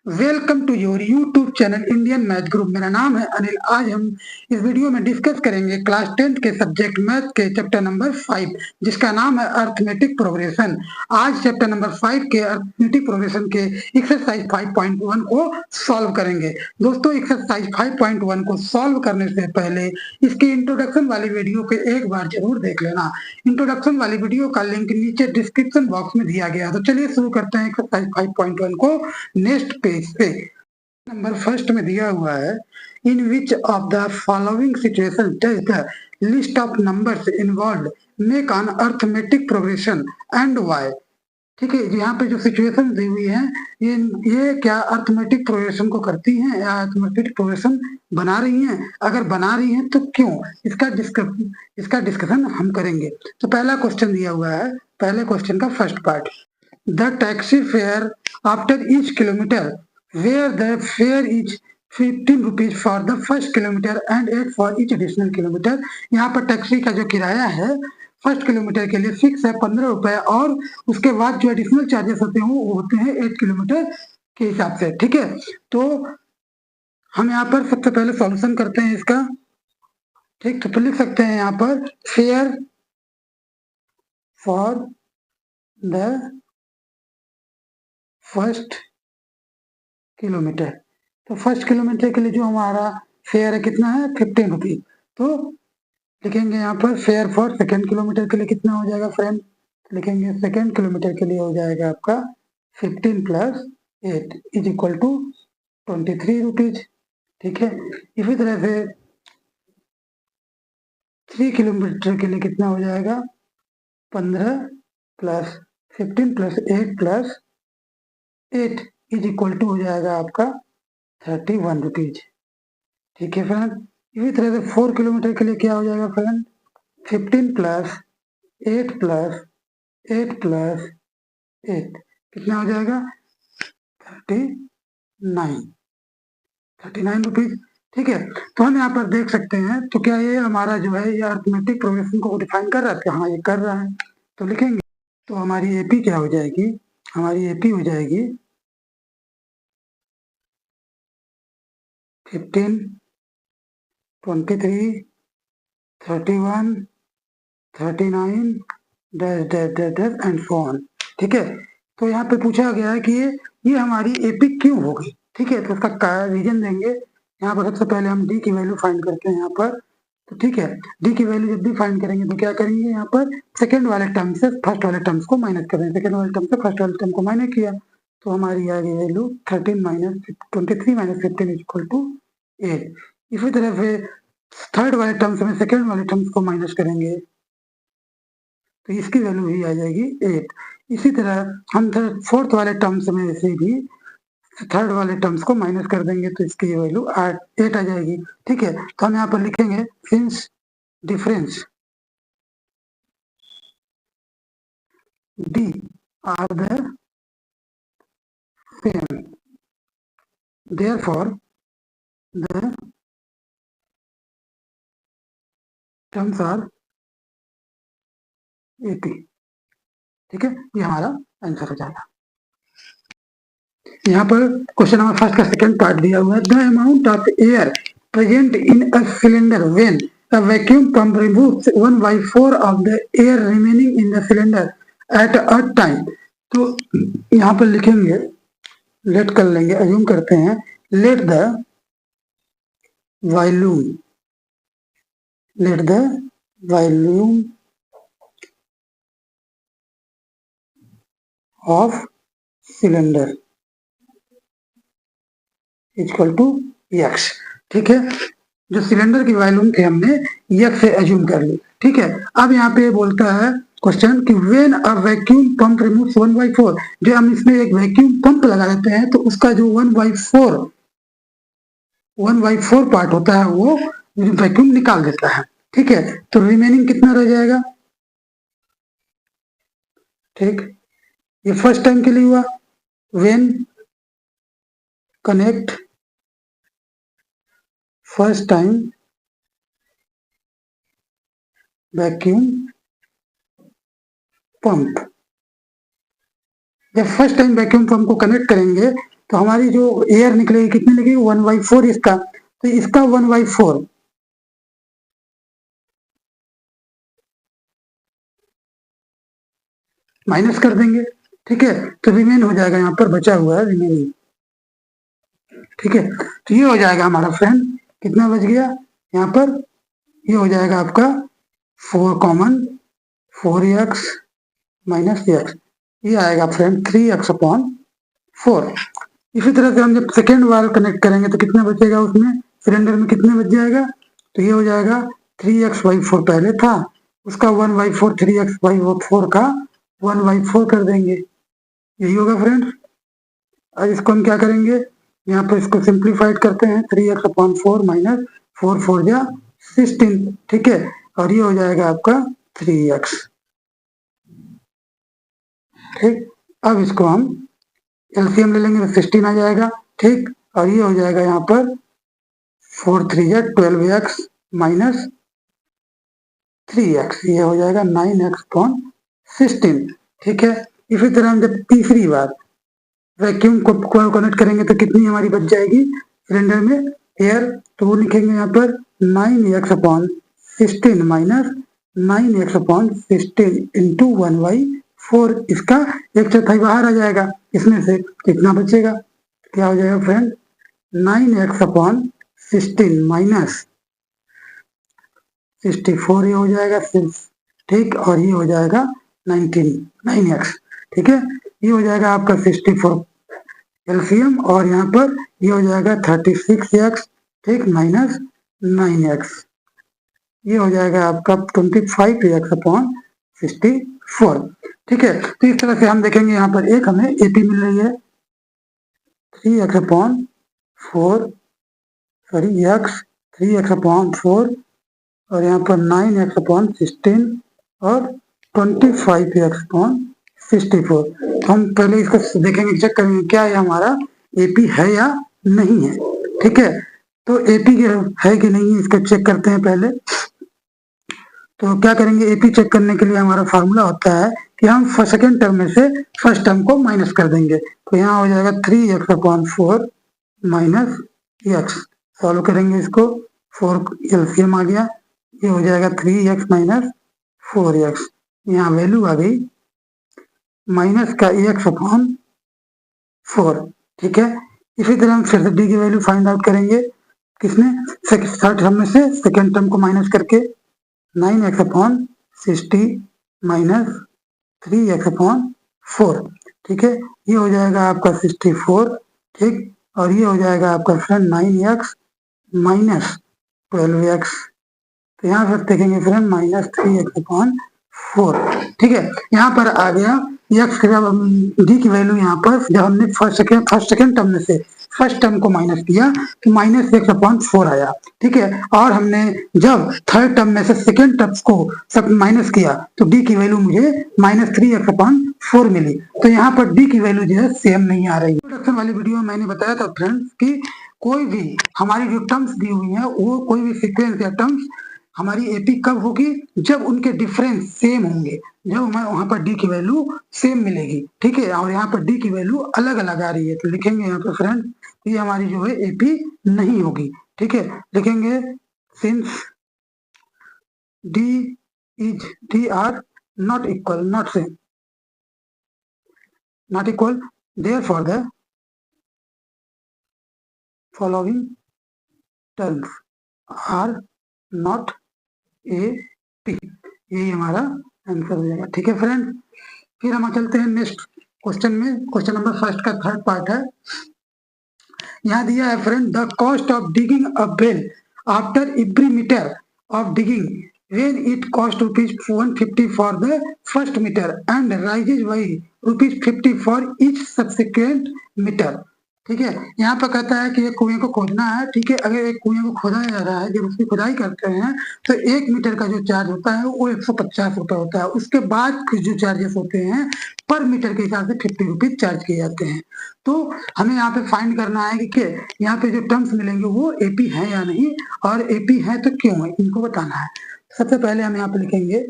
Welcome to your YouTube channel Indian math group. मेरा नाम है अनिल। आज हम इस वीडियो में डिस्कस करेंगे क्लास 10th के सब्जेक्ट मैथ के चैप्टर नंबर 5, जिसका नाम है अर्थमेटिक प्रोग्रेशन। आज चैप्टर नंबर 5 के अर्थमेटिक प्रोग्रेशन के एक्सरसाइज 5.1 को सॉल्व करेंगे। दोस्तों, एक्सरसाइज 5.1 को सॉल्व करने से पहले इसकी इंट्रोडक्शन वाली वीडियो को एक बार जरूर देख लेना। इंट्रोडक्शन वाली वीडियो का लिंक नीचे डिस्क्रिप्शन बॉक्स में दिया गया है। तो चलिए शुरू करते हैं एक्सरसाइज 5.1 को। नेक्स्ट पेज पे नंबर फर्स्ट में दिया हुआ है, in which of the following situation does the list of numbers involve make an arithmetic progression and why. ठीक है, यहाँ पे जो सिचुएशन दी हुई है ये क्या अर्थमेटिक प्रोग्रेशन को करती हैं या अर्थमेटिक प्रोग्रेशन बना रही हैं? अगर बना रही हैं तो क्यों, इसका डिस्कशन हम करेंगे। तो पहला क्वेश्चन दिया हुआ है, पहले क्वेश्चन का first part, the taxi fare after each kilometre where the fare is 15 rupees for the first kilometer and 8 for each additional kilometer। यहाँ पर टैक्सी का जो किराया है फर्स्ट किलोमीटर के लिए फिक्स है 15 रुपए, और उसके बाद जो एडिशनल चार्जेस होते हैं वो होते हैं 8 किलोमीटर के हिसाब से। ठीक है, तो हम यहाँ पर सबसे पहले सॉल्यूशन करते हैं इसका। ठीक, तो लिख सकते हैं यहाँ पर fair for the first kilometre. तो फर्स्ट किलोमीटर के लिए जो हमारा फेयर है कितना है, 15 रुपीज। तो लिखेंगे यहाँ पर फेयर फॉर सेकेंड किलोमीटर के लिए कितना हो जाएगा फ्रेंड, लिखेंगे सेकेंड किलोमीटर के लिए हो जाएगा आपका 15 plus 8 is equal to 23 rupees. ठीक है, इसी तरह से 3 किलोमीटर के लिए कितना हो जाएगा, 15 plus 15 plus 8 plus 8 is equal to हो जाएगा आपका 31 रुपीज। ठीक है फ्रेंड, इसी तरह से 4 किलोमीटर के लिए क्या हो जाएगा फ्रेंड, 15 प्लस 8 प्लस 8 प्लस 8 कितना हो जाएगा, 39 रुपीज। ठीक है, तो हम यहाँ पर देख सकते हैं, तो क्या ये हमारा जो है ये अर्थमेटिक प्रोग्रेशन को डिफाइन कर रहा है? हाँ, ये कर रहा है। तो लिखेंगे, तो हमारी एपी क्या हो जाएगी, हमारी एपी हो जाएगी 15, 23, 31, 39 dash dash dash dash and so on. ठीक है, तो यहाँ पे पूछा गया है कि ये हमारी एपी क्यों होगी। ठीक है, तो उसका रीजन देंगे। यहाँ पर सबसे पहले हम डी की वैल्यू फाइंड करते हैं यहाँ पर। तो ठीक है, डी की वैल्यू जब भी फाइंड करेंगे तो क्या करेंगे, यहाँ पर सेकेंड वाले टर्म से फर्स्ट वाले टर्म्स को माइनस करेंगे। सेकेंड वाले टर्म से फर्स्ट वाले टर्म को माइनस किया तो हमारी आ गई value 13 minus 23 minus 15 is equal to 8। इसी तरह से थर्ड वाले टर्म्स में सेकेंड वाले टर्म्स को माइनस करेंगे तो इसकी वैल्यू भी आ जाएगी 8। इसी तरह हम फोर्थ वाले टर्म्स में से भी थर्ड वाले टर्म्स को माइनस कर देंगे तो इसकी वैल्यू 8 आ जाएगी। ठीक है, तो हम यहाँ पर लिखेंगे since difference D are the same therefore the terms are AP. ठीक है, ये हमारा आंसर हो जाएगा। यहाँ पर क्वेश्चन नंबर फर्स्ट का सेकंड पार्ट दिया हुआ है, the amount of air present in a cylinder when a vacuum pump removes 1/4 of the air remaining in the cylinder at a time। तो यहाँ पर लिखेंगे, लेट कर लेंगे, अज्यूम करते हैं, let the volume of cylinder equal to X. ठीक है, जो सिलेंडर की वॉल्यूम थे हमने एक्स से अज्यूम कर ली। ठीक है, अब यहाँ पे बोलता है क्वेश्चन कि when a vacuum pump removes 1/4, जो हम इसमें एक वैक्यूम पंप लगा देते हैं तो उसका जो 1/4 पार्ट होता है वो वैक्यूम निकाल देता है। ठीक है, तो रिमेनिंग कितना रह जाएगा। ठीक, ये फर्स्ट टाइम के लिए हुआ, when connect first time vacuum pump, जब फर्स्ट टाइम वैक्यूम पंप को कनेक्ट करेंगे तो हमारी जो एयर निकलेगी कितनी लगेगी 1/4 इसका, तो इसका 1/4 माइनस कर देंगे। ठीक है, तो रिमेन हो जाएगा, यहाँ पर बचा हुआ है रिमेनिंग। ठीक है, तो ये हो जाएगा हमारा फ्रेंड, कितना बच गया यहाँ पर, ये हो जाएगा आपका 4 कॉमन 4x माइनस एक्स, ये आएगा फ्रेंड 3x/4। इसी तरह से हम जब सेकेंड वाल कनेक्ट करेंगे तो कितना बचेगा उसमें, सिलेंडर में कितने बच जाएगा, तो ये हो जाएगा 3x/4 पहले था, उसका 1/4 3x/4 का 1/4 कर देंगे, यही होगा फ्रेंड्स। अब इसको हम क्या करेंगे, यहाँ पर इसको सिंप्लीफाइड करते हैं, 3x/4 माइनस 4×4 = 16। ठीक है, और ये हो जाएगा आपका 3x। ठीक, अब इसको हम एलसीएम ले लेंगे तो 16 आ जाएगा। ठीक, और ये हो जाएगा यहाँ पर 4×3 = 12x माइनस 3x, ये हो जाएगा 9x/16। ठीक है, इसी तरह हम जब तीसरी बार वैक्यूम को कनेक्ट करेंगे तो कितनी हमारी बच जाएगी सिलेंडर में एयर, तो वो लिखेंगे यहाँ पर 9x/16 माइनस 9x/16 इंटू 1/4, इसका 1/4 बाहर आ जाएगा, इसमें से कितना बचेगा, क्या हो जाएगा फ्रेंड 9x/16 माइनस 64, ये हो जाएगा 6। ठीक, और ये हो जाएगा 9x। ठीक है, ये हो जाएगा आपका 64 एलसीएम, और यहाँ पर ये हो जाएगा 36x। ठीक, माइनस 9x, ये हो जाएगा आपका 25x/64। ठीक है, तो इस तरह से हम देखेंगे यहाँ पर एक हमें एपी मिल रही है 3x/4 सॉरी x 3x/4, और यहाँ पर 9x/16 और 25x/64। हम पहले इसको देखेंगे, चेक करेंगे क्या ये हमारा एपी है या नहीं है। ठीक है, तो एपी है कि नहीं है इसको चेक करते हैं पहले। तो क्या करेंगे, एपी चेक करने के लिए हमारा फार्मूला होता है कि हम सेकेंड टर्म में से फर्स्ट टर्म को माइनस कर देंगे, तो यहाँ हो जाएगा 3x/4 माइनस एक्स, सॉल्व करेंगे इसको, 4 एलसीएम आ गया, ये हो जाएगा 3x माइनस 4x, यहाँ वैल्यू आ गई माइनस का x/4। ठीक है, इसी तरह हम फिर से डी की वैल्यू फाइंड आउट करेंगे, किसमें थर्ड टर्म में से सेकेंड टर्म को माइनस करके, 9x/60 माइनस 3x/4। ठीक है, ये हो जाएगा आपका 64। ठीक, और ये हो जाएगा आपका फ्रेंड 9x माइनस 12x, तो यहाँ पर देखेंगे फ्रेंड माइनस 3x/4। ठीक है, यहाँ पर आ गया एक्स डी की वैल्यू, यहाँ पर जब हमने फर्स्ट सेकेंड टर्म में से फर्स्ट टर्म को माइनस किया तो माइनस x/4 आया। ठीक है, और हमने जब थर्ड टर्म में से सेकेंड टर्म को सब माइनस किया तो डी की वैल्यू मुझे माइनस 3x/4 मिली, तो यहाँ पर डी की वैल्यू जो है सेम नहीं आ रही। इंट्रोडक्शन वाली वीडियो में मैंने बताया था फ्रेंड्स कि कोई भी हमारी जो टर्म्स दी हुई है, वो कोई भी सीक्वेंस या टर्म्स हमारी एपी कब होगी, जब उनके डिफरेंस सेम होंगे, जब हमें वहां पर डी की वैल्यू सेम मिलेगी। ठीक है, और यहाँ पर डी की वैल्यू अलग अलग आ रही है, तो लिखेंगे यहाँ पर फ्रेंड ये हमारी जो है एपी नहीं होगी। ठीक है, लिखेंगे since D is D are not equal, not same, not equal, therefore the following terms are not A P, यही हमारा आंसर हो जाएगा। ठीक है फ्रेंड, फिर हम चलते हैं नेक्स्ट क्वेश्चन में। क्वेश्चन नंबर फर्स्ट का थर्ड पार्ट है, यहाँ दिया है friend the cost of digging a well after every metre of digging when it cost ₹150 for the first meter and rises by ₹50 for each subsequent meter। ठीक है, यहाँ पर कहता है कि एक कुएं को खोदना है। ठीक है, अगर एक कुएं को खोदा जा रहा है, जब उसकी खुदाई करते हैं तो 1 मीटर का जो चार्ज होता है वो 150 रुपए होता है, उसके बाद जो चार्जेस होते हैं पर मीटर के हिसाब से 50 रुपीज चार्ज किए जाते हैं। तो हमें यहाँ पे फाइंड करना है कि यहाँ पे जो टर्म्स मिलेंगे वो एपी है या नहीं, और एपी है तो क्यों है, इनको बताना है। सबसे पहले हम यहाँ पे लिखेंगे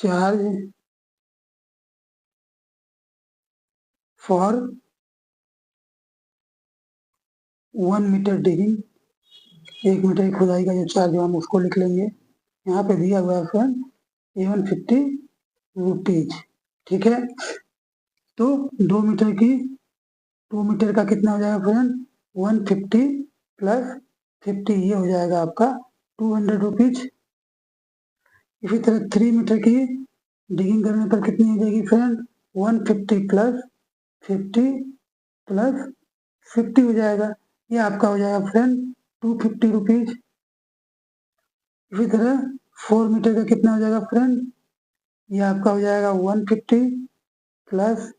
charge for 1 metre digging, 1 metre की खुदाई का जो चार्ज है हम उसको लिख लेंगे। यहाँ पे दिया हुआ है फ्रेंड 750 रुपीज, ठीक है। तो 2 मीटर का कितना हो जाएगा फ्रेंड, 150 प्लस 50, ये हो जाएगा आपका 200 रुपीज। इसी तरह 3 मीटर की डिगिंग करने पर कितनी हो जाएगी फ्रेंड, 150 प्लस 50 प्लस 50 हो जाएगा, ये आपका हो जाएगा फ्रेंड 250 रुपीज। इसी तरह 4 मीटर का कितना हो जाएगा फ्रेंड, ये आपका हो जाएगा 150 plus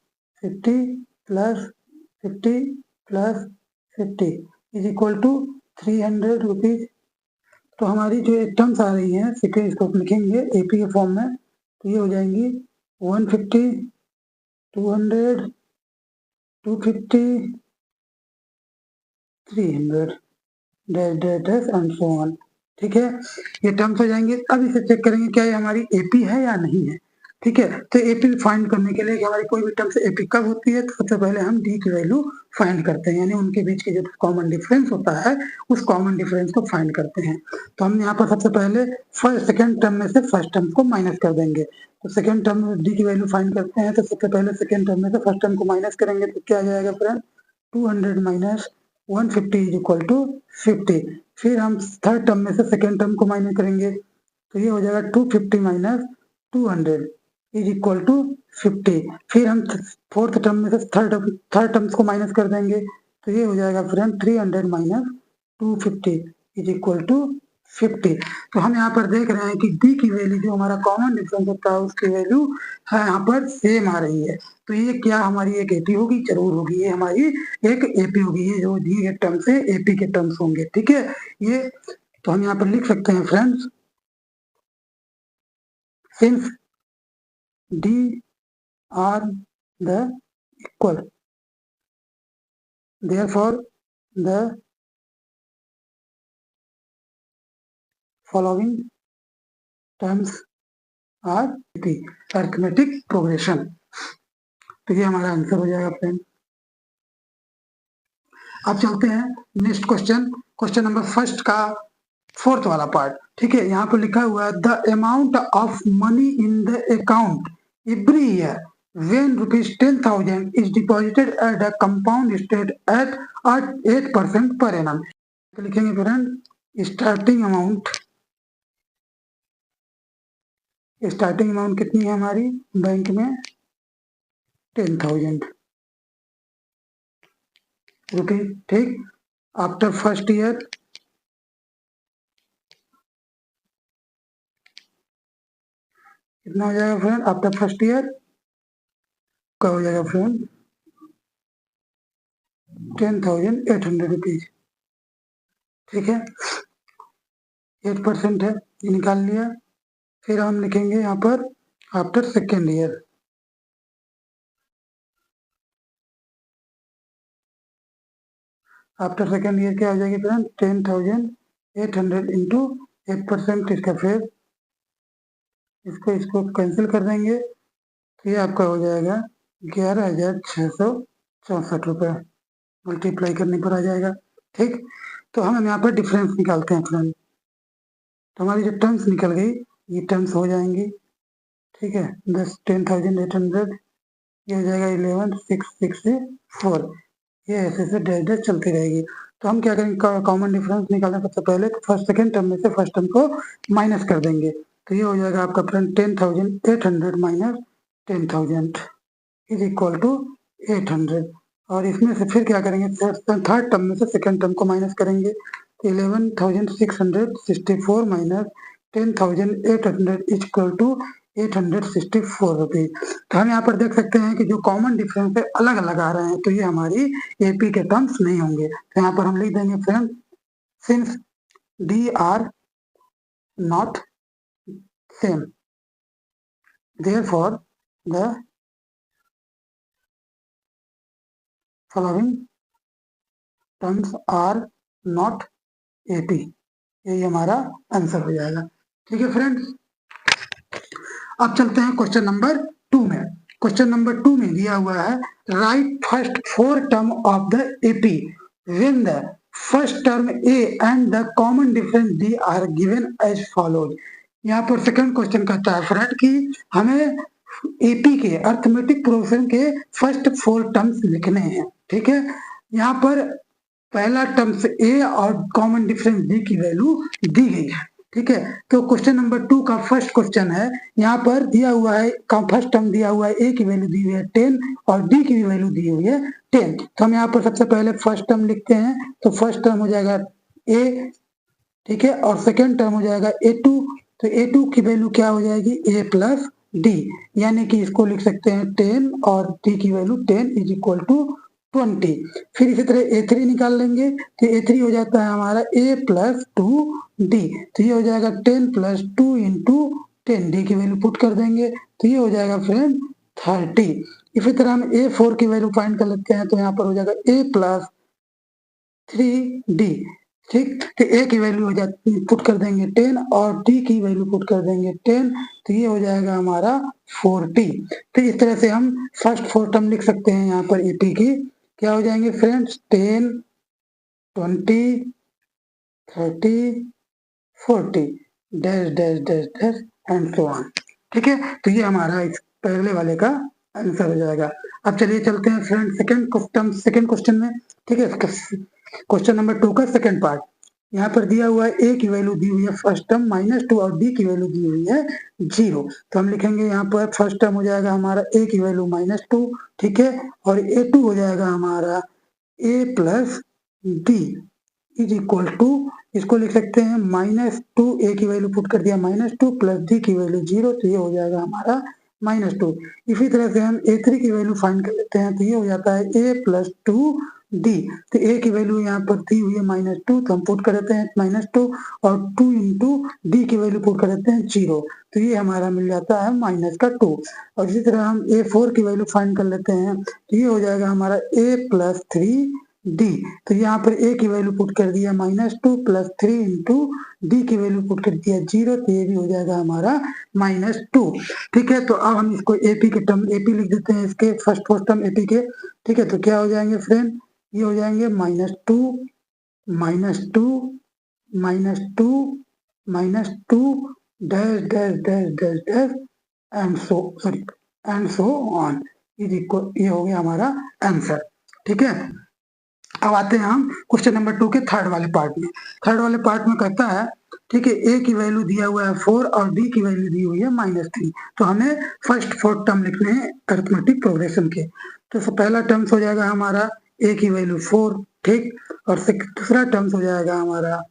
50 plus 50 plus 50 is equal to 300 rupees. तो हमारी जो टर्म्स आ रही हैं सीक्वेंस इसको लिखेंगे एपी के फॉर्म में, तो ये हो जाएंगी 150, 200, 250, 300 डैश एंड सो ऑन, ठीक है। ये टर्म्स हो जाएंगे। अब इसे चेक करेंगे क्या ये हमारी एपी है या नहीं है, ठीक है। तो एपी फाइंड करने के लिए कि हमारी कोई भी टर्म से एपी कब होती है, तो सबसे पहले हम डी की वैल्यू फाइंड करते हैं, यानी उनके बीच के जो कॉमन डिफरेंस होता है उस कॉमन डिफरेंस को फाइंड करते हैं। तो हम यहाँ पर सबसे पहले सेकेंड टर्म में से फर्स्ट टर्म को माइनस कर देंगे। तो सेकेंड टर्म में डी की वैल्यू फाइंड करते हैं, तो सबसे पहले सेकेंड टर्म में से फर्स्ट टर्म को माइनस करेंगे, तो क्या आ जाएगा friend, 200 minus 150 is equal to 50। फिर हम थर्ड टर्म में से सेकेंड टर्म को माइनस करेंगे, तो ये हो जाएगा 250 माइनस 200 इज इक्वल टू 50। फिर हम फोर्थ टर्म में से थर्ड टर्म्स को माइनस कर देंगे, तो ये हो जाएगा friend 300 minus 250 is equal to 50। तो हम यहाँ पर देख रहे हैं कि डी की वैल्यू जो हमारा कॉमन डिफरेंस होता है उसकी वैल्यू है यहाँ पर सेम आ रही है। तो ये क्या हमारी एक एपी होगी, जरूर होगी, ये हमारी एक एपी होगी, ये जो दिए गए टर्म्स है एपी के टर्म्स होंगे, ठीक है। ये तो हम यहाँ पर लिख सकते हैं friends, since D are the equal, therefore the following terms are the arithmetic progression। तो ये हमारा आंसर हो जाएगा फ्रेंड। अब चलते हैं next question, question number first का फोर्थ वाला पार्ट, ठीक है। यहाँ पर लिखा हुआ है the amount of money in the account every year when rupees 10,000 is deposited at a compound state at 8% per annum। तो लिखेंगे फ्रेंड स्टार्टिंग अमाउंट कितनी है हमारी बैंक में, 10,000 रुपीज, ठीक। आफ्टर फर्स्ट ईयर कितना हो जाएगा फ्रेंड, आफ्टर फर्स्ट ईयर क्या हो जाएगा फ्रेंड, 10,800 रुपीज, ठीक है। 8% है, ये निकाल लिया। फिर हम लिखेंगे यहाँ पर after second year, after second year क्या हो जाएगी फ्रेंड, 10,800 इंटू 8%, इसका फिर इसको कैंसिल कर देंगे, तो ये आपका हो जाएगा 11,664 रुपये, मल्टीप्लाई करने पर आ जाएगा, ठीक। तो हम यहाँ पर डिफरेंस निकालते हैं फ्रेंड, तो हमारी जो टर्म्स निकल गई ये टर्म्स हो जाएंगी, ठीक है। 10,800 ये हो जाएगा 11,664, ये ऐसे ऐसे डैश डैश चलती रहेगी। तो हम क्या करेंगे, कॉमन डिफरेंस निकालने सबसे पहले तो फर्स्ट सेकेंड टर्म में से फर्स्ट टर्म को माइनस कर देंगे, तो ये हो जाएगा आपका friend 10,800 minus 10,000 is equal to 800। और इसमें से फिर क्या करेंगे, थर्ड टर्म में से सेकेंड टर्म को माइनस करेंगे, तो 11,664 minus 10,800 is equal to 864 rupees. तो हम यहाँ पर देख सकते हैं कि जो कॉमन डिफरेंस है अलग अलग आ रहे हैं, तो ये हमारी एपी के टर्म्स नहीं होंगे। तो यहाँ पर हम लिख देंगे friend, since D are not same therefore the following terms are not AP, यही हमारा आंसर हो जाएगा, ठीक है फ्रेंड्स। अब चलते हैं क्वेश्चन नंबर 2 में। क्वेश्चन नंबर 2 में दिया हुआ है right first 4 term of the AP when the first term A and the common difference D are given as follows. यहाँ पर सेकंड क्वेश्चन कहता है फ्रेंड कि हमें एपी के अर्थमेटिक प्रोग्रेशन के फर्स्ट 4 टर्म्स लिखने हैं। ठीक है, यहाँ पर पहला टर्म्स ए और कॉमन डिफरेंस डी की वैल्यू दी गई है। ठीक है, तो क्वेश्चन नंबर 2 का फर्स्ट क्वेश्चन है, यहाँ पर दिया हुआ है फर्स्ट टर्म दिया हुआ है, ए की वैल्यू दी हुई है 10 और डी की भी वैल्यू दी हुई है 10। तो हम यहाँ पर सबसे पहले फर्स्ट टर्म लिखते हैं, तो फर्स्ट टर्म हो जाएगा ए, ठीक है, और सेकेंड टर्म हो जाएगा A2। तो A2 की वैल्यू क्या हो जाएगी A प्लस डी, यानी कि इसको लिख सकते हैं 10 और डी की वैल्यू 10 इज इक्वल टू 20। फिर इसी तरह A3 निकाल लेंगे, तो A3 हो जाता है हमारा A प्लस 2D, तो ये हो जाएगा 10 प्लस 2 इंटू 10, डी की वैल्यू पुट कर देंगे, तो ये हो जाएगा फ्रेंड 30। इसी तरह हम A4 की वैल्यू फाइंड कर लेते हैं, तो यहाँ पर हो जाएगा A प्लस 3D। ठीक, तो ए की वैल्यू हो जाती पुट कर देंगे 10 और डी की वैल्यू पुट कर देंगे 10, तो ये हो जाएगा हमारा 40। तो इस तरह से हम फर्स्ट 4 टर्म लिख सकते हैं यहाँ पर एपी की, क्या हो जाएंगे friends 10, 20, 30, 40 dash dash dash dash and so on. ठीक है, तो ये हमारा इस पहले वाले का आंसर हो जाएगा। अब चलिए चलते हैं फ्रेंड सेकंड क्वेश्चन में। ठीक है, क्वेश्चन नंबर 2 का सेकंड पार्ट, यहाँ पर दिया हुआ है ए की वैल्यू दी हुई है फर्स्ट टर्म -2 और डी की वैल्यू दी हुई है 0। तो हम लिखेंगे यहाँ पर फर्स्ट टर्म हो जाएगा हमारा ए की वैल्यू -2, ठीक है, और A2 हो जाएगा हमारा a plus d is equal to, इसको लिख सकते हैं -2, ए की वैल्यू पुट कर दिया -2 प्लस डी की वैल्यू 0, तो ये हो जाएगा हमारा -2। इसी तरह से हम A3 की वैल्यू फाइंड कर लेते हैं, तो ये हो जाता है a प्लस 2D। तो a की वैल्यू यहाँ पर दी हुई है -2, तो हम पुट कर देते हैं -2 और 2 इंटू डी की वैल्यू पुट कर देते हैं 0, तो ये हमारा मिल जाता है -2। और इसी तरह हम A4 की वैल्यू फाइंड कर लेते हैं, तो ये हो जाएगा हमारा a प्लस 3D। तो यहाँ पर a की वैल्यू पुट कर दिया -2 प्लस 3 इंटू डी की वैल्यू पुट कर दिया 0, तो ये भी हो जाएगा हमारा -2। ठीक है, तो अब हम इसको एपी के टर्म एपी लिख देते हैं, इसके फर्स्ट टर्म एपी के। ठीक है, तो क्या हो जाएंगे फ्रेंड, ये हो जाएंगे -2 -2 -2 dash dash dash dash dash and so on is equal, ये हो गया हमारा आंसर। ठीक है, अब आते हैं हम क्वेश्चन नंबर 2 के थर्ड वाले पार्ट में। थर्ड वाले पार्ट में कहता है, ठीक है, ए की वैल्यू दिया हुआ है 4 और डी की वैल्यू दी हुई है -3। तो हमें फर्स्ट 4 टर्म लिखने हैं अरिथमेटिक प्रोग्रेशन के। तो पहला टर्म्स हो जाएगा हमारा ए की वैल्यू 4, ठीक, और दूसरा टर्म्स हो जाएगा हमारा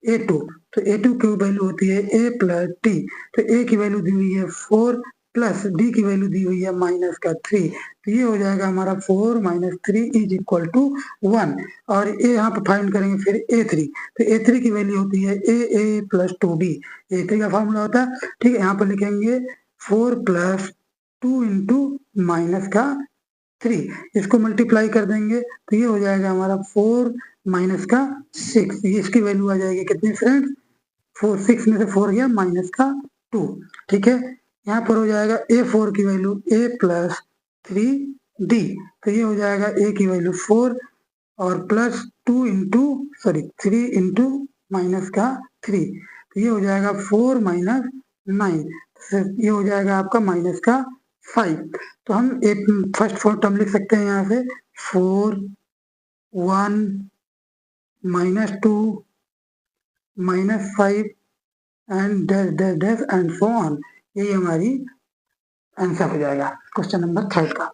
A2। तो A2 की वैल्यू होती है a प्लस टी। तो a की वैल्यू दी हुई है 4 प्लस डी की वैल्यू दी हुई है -3, तो ये हो जाएगा हमारा 4 - 3 इज इक्वल टू 1। और ए यहाँ पर फाइंड करेंगे फिर A3। तो A3 की वैल्यू होती है a प्लस 2D। A3 का फॉर्मूला होता है, ठीक है, यहाँ पर लिखेंगे 4 प्लस 2 इंटू -3, इसको मल्टीप्लाई कर देंगे, तो ये हो जाएगा हमारा 4 -6, इसकी वैल्यू आ जाएगी कितनी फ्रेंड्स, 6 में से 4 गया -2। ठीक है, यहाँ पर हो जाएगा A4 की वैल्यू a प्लस 3D। तो ये हो जाएगा a की वैल्यू 4 और प्लस 3 इंटू -3, तो ये हो जाएगा 4 - 9, ये हो जाएगा आपका -5। तो हम एक फर्स्ट 4 टर्म लिख सकते हैं यहाँ से 4 1 -2 -5 and dash dash dash and so on, यही हमारी आंसर हो जाएगा क्वेश्चन नंबर 3 का।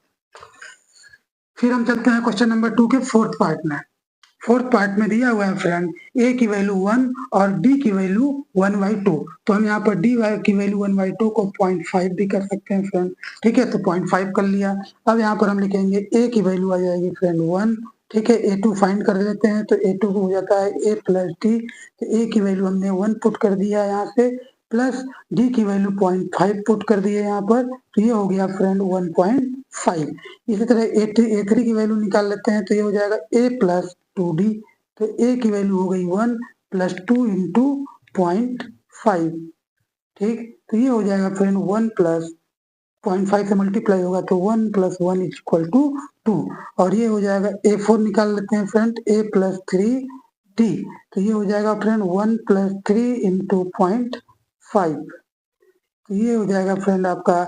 फिर हम चलते हैं क्वेश्चन नंबर 2 के फोर्थ पार्ट में। फोर्थ पार्ट में दिया हुआ है फ्रेंड ए की वैल्यू 1 और डी की वैल्यू 1/2। तो हम यहाँ पर डी की वैल्यू 1/2 को 0.5 भी कर सकते हैं फ्रेंड। ठीक है, तो 0.5 कर लिया। अब यहाँ पर हम लिखेंगे ए की वैल्यू आ जाएगी फ्रेंड 1, ठीक है, A2 फाइंड कर लेते हैं, तो A2 हो जाता है a प्लस डी। तो ए की वैल्यू हमने 1 पुट कर दिया यहाँ से, प्लस डी की वैल्यू 0.5 पुट कर दी है यहाँ पर, तो ये हो गया फ्रेंड 1.5। इसी तरह A3 की वैल्यू निकाल लेते हैं, तो ये हो जाएगा a प्लस 2D। तो a की वैल्यू हो गई 1 प्लस 2 इंटू 0.5, ठीक, तो ये हो जाएगा फ्रेंड 1 प्लस 0.5 से मल्टीप्लाई होगा तो 1 प्लस 1 इज इक्वल टू 2 और ये हो जाएगा A4 निकाल लेते हैं फ्रेंड A प्लस 3D तो ये हो जाएगा फ्रेंड 1 प्लस 3 इंटू 0.5 तो ये हो जाएगा फ्रेंड आपका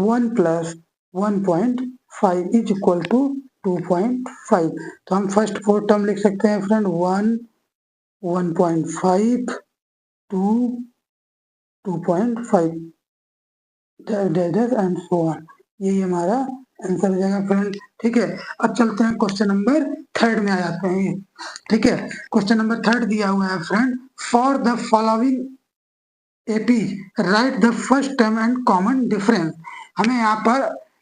1 प्लस 1.5 इज इक्वल टू 2.5 तो हम फर्स्ट फोर टर्म लिख सकते हैं फ्रेंड 1 1.5 2 2.5 एंड सो ऑन यही हमारा आंसर हो जाएगा फ्रेंड। ठीक है, अब चलते हैं क्वेश्चन नंबर थर्ड में आ जाते हैं। ठीक है, क्वेश्चन नंबर थर्ड दिया हुआ है friend, for the following AP right the first term and common difference. हमें यहाँ पर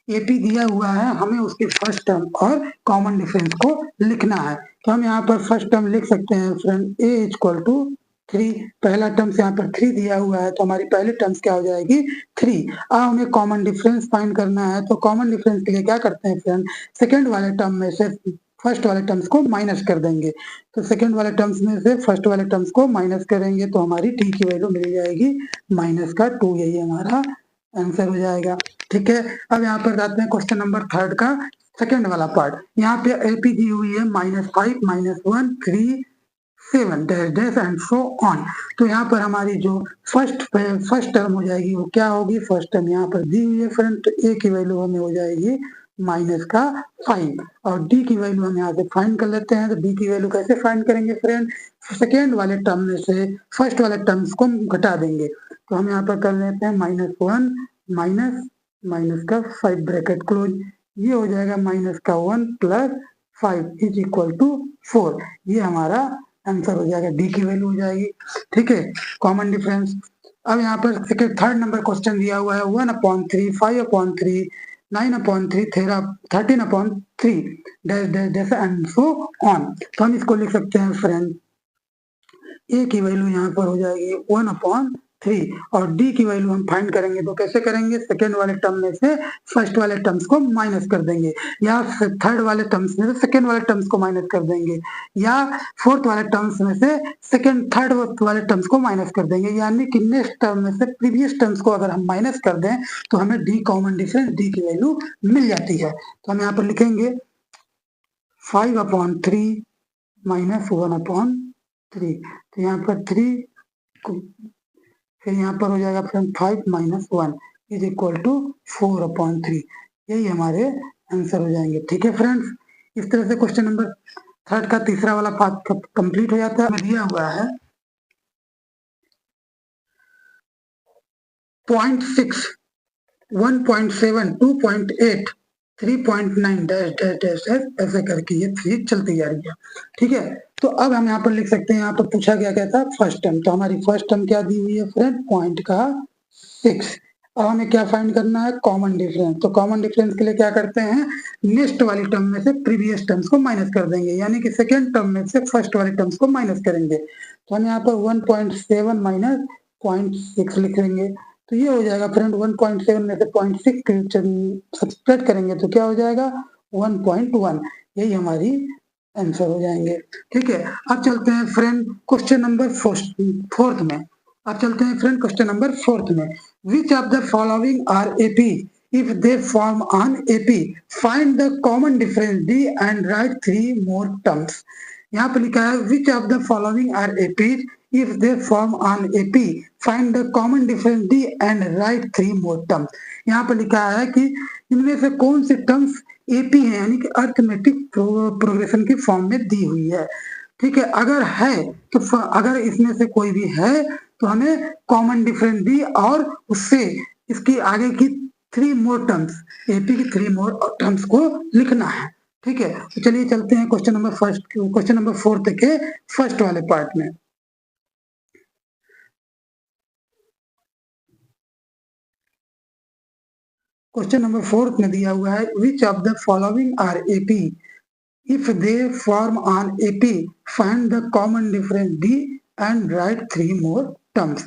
एपी दिया हुआ है, हमें उसके फर्स्ट टर्म और कॉमन डिफरेंस को लिखना है। तो हम यहाँ पर फर्स्ट टर्म लिख सकते हैं फ्रेंड ए इक्वल टू 3, पहला टर्म्स यहाँ पर 3 दिया हुआ है तो हमारी पहली टर्म्स क्या हो जाएगी 3। अब हमें कॉमन डिफरेंस फाइंड करना है तो कॉमन डिफरेंस के लिए क्या करते हैं फ्रेंड, सेकंड वाले टर्म में से फर्स्ट वाले टर्म्स को माइनस कर देंगे। तो सेकंड वाले टर्म्स में से फर्स्ट वाले टर्म्स को माइनस करेंगे तो हमारी टी की वैल्यू मिल जाएगी -2, यही हमारा आंसर हो जाएगा। ठीक है, अब यहाँ पर आते हैं क्वेश्चन नंबर थर्ड का सेकंड वाला पार्ट। यहाँ पे एपी दी हुई है -5 -1 3 7 dash dash and so on. तो यहाँ पर हमारी जो फर्स्ट टर्म हो जाएगी वो क्या होगी, फर्स्ट टर्म यहाँ पर दी हुई है फ्रेंड तो ए की वैल्यू हमें हो जाएगी -5 और डी की वैल्यू हम यहाँ से फाइंड कर लेते हैं। तो डी की वैल्यू कैसे फाइंड करेंगे फ्रेंड, सेकेंड वाले टर्म में से फर्स्ट वाले टर्म्स को घटा देंगे। तो हम यहाँ पर कर लेते हैं -1 -5 ब्रैकेट क्लोज, ये हो जाएगा -1 प्लस 5 इज इक्वल टू 4, ये हमारा आंसर हो जाएगा, डी की वैल्यू हो जाएगी। ठीक है, कॉमन डिफरेंस। अब यहाँ पर सेकेंड थर्ड नंबर क्वेश्चन दिया हुआ है 1/3 5/3 9/3 13/3 dash dash dash and so on. तो हम इसको लिख सकते हैं फ्रेंड, ए की वैल्यू यहाँ पर हो जाएगी 1/3 और डी की वैल्यू हम फाइंड करेंगे तो कैसे करेंगे, सेकेंड वाले टर्म में से फर्स्ट वाले टर्म्स को माइनस कर देंगे या थर्ड वाले टर्म्स में से सेकेंड वाले टर्म्स को माइनस कर देंगे या फोर्थ वाले टर्म्स में से सेकेंड थर्ड वाले टर्म्स को माइनस कर देंगे, यानी कि नेक्स्ट टर्म में से प्रीवियस टर्म्स को अगर हम माइनस कर दें तो हमें डी कॉमन डिफरेंस डी की वैल्यू मिल जाती है। तो हम यहाँ पर लिखेंगे 5/3 -1/3 तो यहाँ पर 3 फिर यहाँ पर हो जाएगा फ्रेंड 5 - 1 इज इक्वल टू 4/3, यही हमारे आंसर हो जाएंगे। ठीक है फ्रेंड्स, इस तरह से क्वेश्चन नंबर थर्ड का तीसरा वाला पार्ट कंप्लीट हो जाता है। दिया हुआ है 0.6 1.7 2.8 3.9 डैश डैश डैश डैश ऐसे करके ये चीज चलती जा रही है। ठीक है, तो अब हम यहाँ पर लिख सकते हैं, यहाँ पर पूछा गया क्या था फर्स्ट टर्म, तो हमारी फर्स्ट टर्म क्या दी हुई है फ्रेंड 0.6। अब हमें क्या फाइंड करना है, कॉमन डिफरेंस। तो कॉमन डिफरेंस के लिए क्या करते हैं, नेक्स्ट वाली टर्म में से प्रीवियस टर्म्स को माइनस कर देंगे, यानी कि सेकेंड टर्म में से फर्स्ट वाले टर्म्स को माइनस करेंगे। तो हम यहाँ पर 1.7 माइनस 0.6 लिख लेंगे तो ये हो जाएगा फ्रेंड 1.7 में से 0.6 सब्सट्रैक्ट करेंगे तो क्या हो जाएगा 1.1, यही हमारी आंसर हो जाएंगे। ठीक है, अब चलते हैं फ्रेंड क्वेश्चन नंबर फोर्थ में। अब चलते हैं फ्रेंड क्वेश्चन नंबर फोर्थ में, which of the following are AP if they form on AP find the common difference D and write 3 more terms। यहाँ पे लिखा है which of the following are AP if they form on AP find the common difference D and write 3 more terms। यहाँ पे लिखा है कि इनमें से कौन सी टर्म्स AP है, यानी कि अर्थमेटिक प्रोग्रेशन की फॉर्म में दी हुई है। ठीक है, अगर है तो अगर इसमें से कोई भी है तो हमें कॉमन डिफरेंस दी और उससे इसकी आगे की 3 मोर टर्म्स, एपी की 3 मोर टर्म्स को लिखना है। ठीक है, तो चलिए चलते हैं क्वेश्चन नंबर फोर्थ के फर्स्ट वाले पार्ट में। क्वेश्चन नंबर फोर्थ में दिया हुआ है which of the following are AP if they form on AP find the common difference D and write 3 more terms।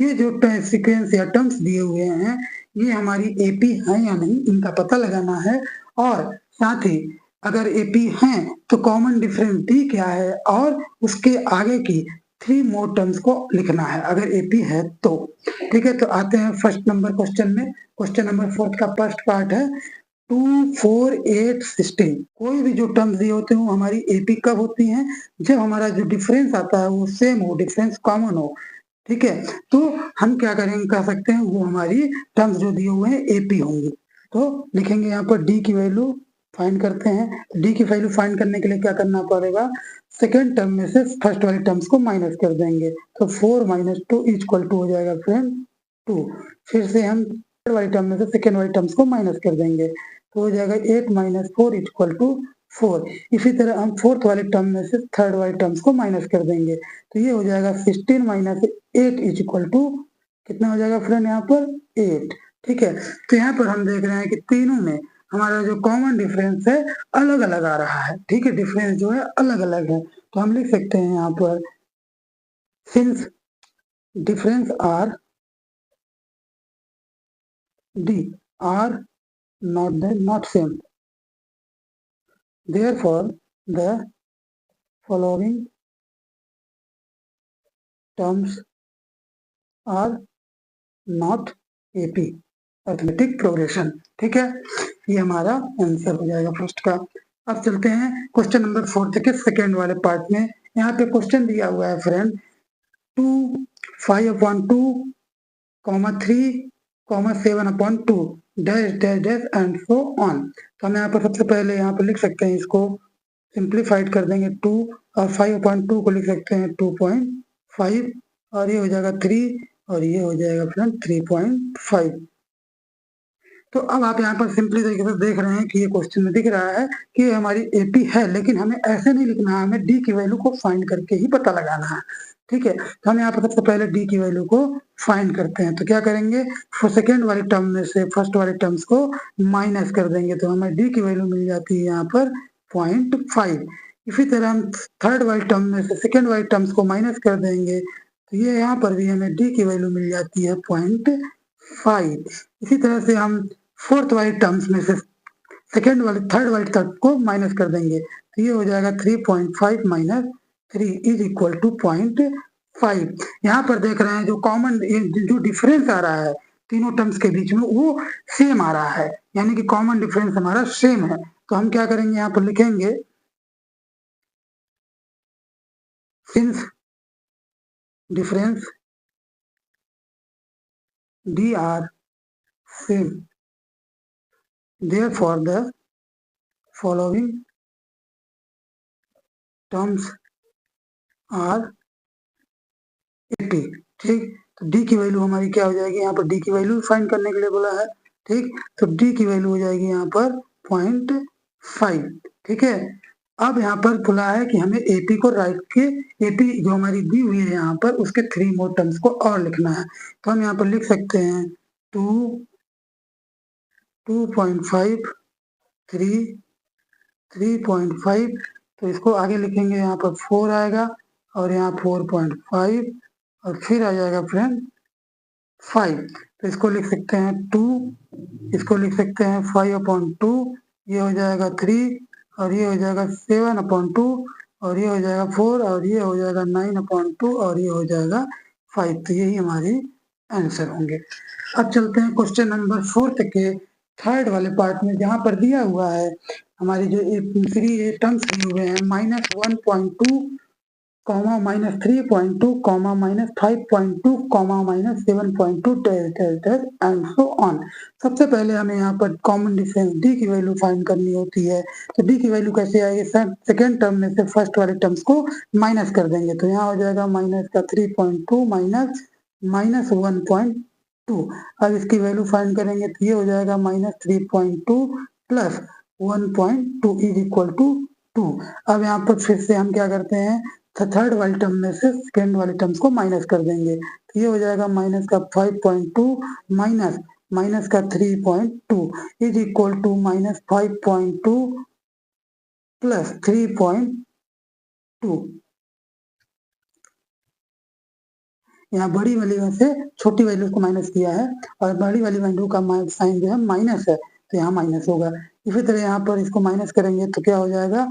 ये जो सीक्वेंस या टर्म्स दिए हुए हैं ये हमारी एपी है या नहीं इनका पता लगाना है, और साथ ही अगर एपी हैं तो कॉमन डिफरेंस डी क्या है और उसके आगे की 3 मोर टर्म्स को लिखना है अगर एपी है तो। ठीक है, तो आते हैं फर्स्ट नंबर क्वेश्चन में। क्वेश्चन नंबर 4 का फर्स्ट पार्ट है 2, 4, 8, 16। कोई भी जो टर्म्स दिए होते हैं वो हमारी एपी कब होती हैं? जब हमारा जो डिफरेंस आता है वो सेम हो, डिफरेंस कॉमन हो। ठीक है, तो हम क्या करेंगे, कह सकते हैं वो हमारी टर्म्स जो दिए हुए हैं एपी होंगी। तो लिखेंगे यहाँ पर डी की वैल्यू फाइंड करते हैं। डी की वैल्यू फाइंड करने के लिए क्या करना पड़ेगा, सेकेंड टर्म में से फर्स्ट वाली टर्म्स को माइनस कर देंगे। तो 4 माइनस 2 इक्वल टू हो जाएगा फ्रेंड 2। फिर से हम थर्ड वाली टर्म में से सेकेंड वाली टर्म्स को माइनस कर देंगे, तो हो जाएगा 8 माइनस 4 इक्वल टू 4। इसी तरह हम फोर्थ वाले टर्म में से थर्ड वाले टर्म्स को माइनस कर देंगे, तो ये हो जाएगा 16 माइनस 8 इज इक्वल टू कितना हो जाएगा फ्रेंड यहाँ पर 8। ठीक है, तो यहाँ पर हम देख रहे हैं कि तीनों में हमारा जो कॉमन डिफरेंस है अलग अलग आ रहा है। ठीक है, डिफरेंस जो है अलग अलग है, तो हम लिख सकते हैं यहाँ पर since difference R D R not same, therefore the following terms are not AP arithmetic progression. ठीक है, ये हमारा आंसर हो जाएगा फर्स्ट का। अब चलते हैं क्वेश्चन नंबर 4 के सेकेंड वाले पार्ट में। यहाँ पे क्वेश्चन दिया हुआ है friend 2, 5/2, 3, 7/2 dash dash dash and so on. तो हम यहाँ पर सबसे पहले यहाँ पर लिख सकते हैं, इसको सिंप्लीफाइड कर देंगे 2 और 5/2 को लिख सकते हैं 2.5 और ये हो जाएगा 3 और ये हो जाएगा फ्रेंड 3.5। तो अब आप यहाँ पर सिंपली तरीके से देख रहे हैं कि ये क्वेश्चन में दिख रहा है कि ये हमारी एपी है, लेकिन हमें ऐसे नहीं लिखना है, हमें डी की वैल्यू को फाइंड करके ही पता लगाना है। ठीक है, तो हम यहाँ पर सबसे पहले डी की वैल्यू को फाइंड करते हैं। तो क्या करेंगे, सेकेंड वाली टर्म में से फर्स्ट वाले टर्म्स को माइनस कर देंगे, तो हमें डी की वैल्यू मिल जाती है यहाँ पर 0.5। इसी तरह हम थर्ड वाली टर्म में से सेकेंड वाली टर्म्स को माइनस कर देंगे, तो ये यहाँ पर भी हमें डी की वैल्यू मिल जाती है 0.5। इसी तरह से हम फोर्थ वाली टर्म्स में से सेकेंड वाली थर्ड वाली टर्म को माइनस कर देंगे, तो ये हो जाएगा 3.5 माइनस 3 इज इक्वल टू 0.5। यहाँ पर देख रहे हैं जो कॉमन जो डिफरेंस आ रहा है तीनों टर्म्स के बीच में वो सेम आ रहा है, यानी कि कॉमन डिफरेंस हमारा सेम है। तो हम क्या करेंगे, यहाँ पर लिखेंगे since difference D are same therefore the following terms are AP। ठीक, तो डी की वैल्यू हमारी क्या हो जाएगी, यहाँ पर डी की वैल्यू फाइंड करने के लिए बोला है। ठीक, तो डी की वैल्यू हो जाएगी यहाँ पर 0.5। ठीक है, अब यहाँ पर बोला है कि हमें एपी को राइट के एपी जो हमारी दी हुई है यहाँ पर उसके 3 मोर टर्म्स को और लिखना है। तो हम यहाँ पर लिख सकते हैं 2.5, 3, 3.5। तो इसको आगे लिखेंगे, यहाँ पर 4 आएगा और यहाँ 4.5 और फिर आ जाएगा फ्रेंड 5। तो इसको लिख सकते हैं 2, इसको लिख सकते हैं 5/2, ये हो जाएगा 3 और ये हो जाएगा 7/2 और ये हो जाएगा 4 और ये हो जाएगा 9/2 और ये हो जाएगा 5। तो यही हमारी आंसर होंगे। अब चलते हैं क्वेश्चन नंबर 4 के थर्ड वाले पार्ट में, जहां पर दिया हुआ है हमारी जो थ्री टर्म्स दिए हुए हैं -1.2, -3.2, -5.2, -7.2 एंड सो ऑन। सबसे पहले हमें यहाँ पर कॉमन डिफरेंस डी की वैल्यू फाइंड करनी होती है। तो डी की वैल्यू कैसे आएगी, सेकेंड टर्म में से फर्स्ट वाले टर्म्स को माइनस कर देंगे, तो यहाँ हो जाएगा माइनस का 3.2 माइनस 1.2। अब इसकी वैल्यू फाइंड करेंगे तो ये हो जाएगा -3.2 प्लस 1.2 इज इक्वल टू 2। अब यहाँ पर फिर से हम क्या करते हैं, थर्ड वाली टर्म में से सेकेंड वाली टर्म्स को माइनस कर देंगे, तो ये हो जाएगा माइनस का 5.2 माइनस का 3.2 इज इक्वल टू -5.2 प्लस 3.2। यहाँ बड़ी वैल्यू से छोटी वैल्यू को माइनस किया है और बड़ी वाली वैल्यू का साइन जो है माइनस है, तो यहाँ माइनस होगा। इसी तरह यहाँ पर इसको माइनस करेंगे तो क्या हो जाएगा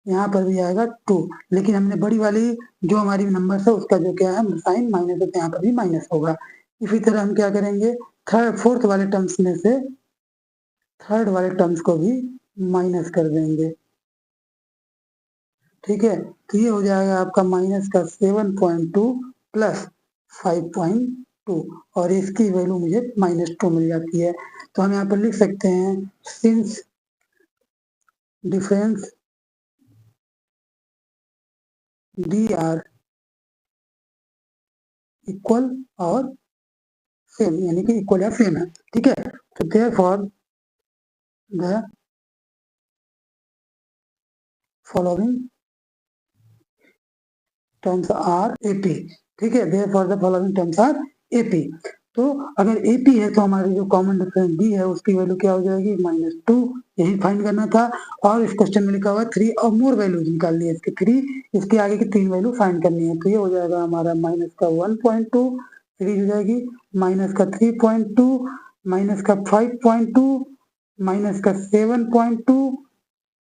यहाँ पर भी आएगा 2, लेकिन हमने बड़ी वाली जो हमारी नंबर है उसका जो क्या है साइन माइनस है, तो यहाँ पर भी माइनस होगा। इसी तरह हम क्या करेंगे, फोर्थ वाले टर्म्स में से थर्ड वाले टर्म्स को भी माइनस कर देंगे। ठीक है, तो ये हो जाएगा आपका माइनस का 7.2 प्लस 5.2, और इसकी वैल्यू मुझे -2 मिल जाती है। तो हम यहाँ पर लिख सकते हैं since difference D are equal और सेम, यानी कि इक्वल या सेम है। ठीक है, तो therefore the following terms are AP. ठीक है, therefore the following terms are AP. तो अगर एपी है तो हमारी जो कॉमन डिफरेंस डी है उसकी वैल्यू क्या हो जाएगी, -2, यही फाइंड करना था। और इस क्वेश्चन में लिखा हुआ 3 और मोर वैल्यूज निकालनी है, इसके 3, इसके आगे की 3 वैल्यू फाइंड करनी है। तो ये हो जाएगा हमारा माइनस का 1.2 सीरीज हो जाएगी, माइनस का 3.2, माइनस का 5.2, माइनस का 7.2।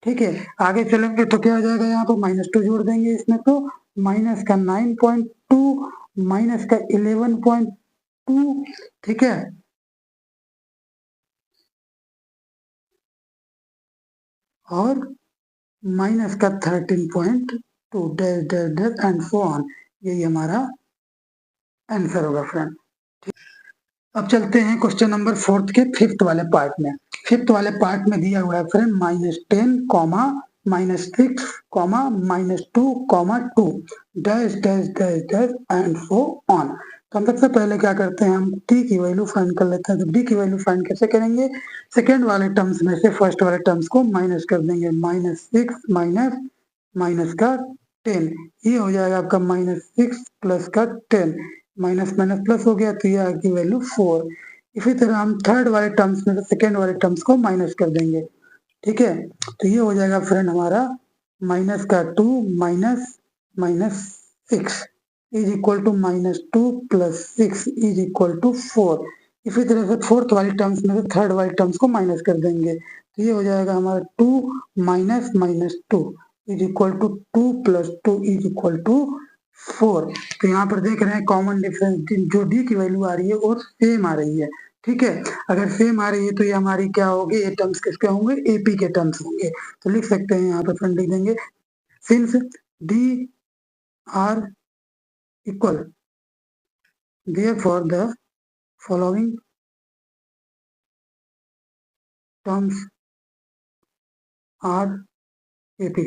ठीक है, आगे चलेंगे तो क्या हो जाएगा, यहाँ पर -2 जोड़ देंगे इसमें, तो माइनस का 9.2, माइनस का 11.2। ठीक है, और माइनस का 13.2 dash dash dash and so on. यही हमारा आंसर होगा फ्रेंड। अब चलते हैं क्वेश्चन नंबर 4 के फिफ्थ वाले पार्ट में। फिफ्थ वाले पार्ट में दिया हुआ है friend -10 comma -6 comma -2 comma 2 dash dash dash dash and so on. तो हम सबसे पहले क्या करते हैं, हम टी की वैल्यू फाइंड कर लेते हैं। तो डी की वैल्यू फाइंड कैसे करेंगे, सेकेंड वाले टर्म्स में से फर्स्ट वाले टर्म्स को माइनस कर देंगे, -6 माइनस माइनस का 10, ये हो जाएगा आपका -6 प्लस का 10, माइनस माइनस प्लस हो गया, तो ये आगे वैल्यू 4। इसी तरह हम थर्ड वाले टर्म्स में सेकेंड वाले टर्म्स को माइनस कर देंगे। ठीक है, तो ये हो जाएगा फ्रेंड हमारा माइनस का 2 minus minus 6 is equal to -2 plus 6 is equal to 4। इसी तरह से फोर्थ वाली टर्म्स में से थर्ड वाली टर्म्स को माइनस कर देंगे, तो ये हो जाएगा हमारा 2 minus minus 2 is equal to 2 plus 2 is equal to 4। तो यहाँ पर देख रहे हैं कॉमन डिफरेंस जो डी की वैल्यू आ रही है और सेम आ रही है। ठीक है, अगर सेम आ रही है तो ये हमारी क्या होगी, ये टर्म्स किसके होंगे, एपी के टर्म्स होंगे। तो लिख सकते हैं यहाँ पर फ्रेंड, लिख देंगे since D are equal therefore the following terms are AP.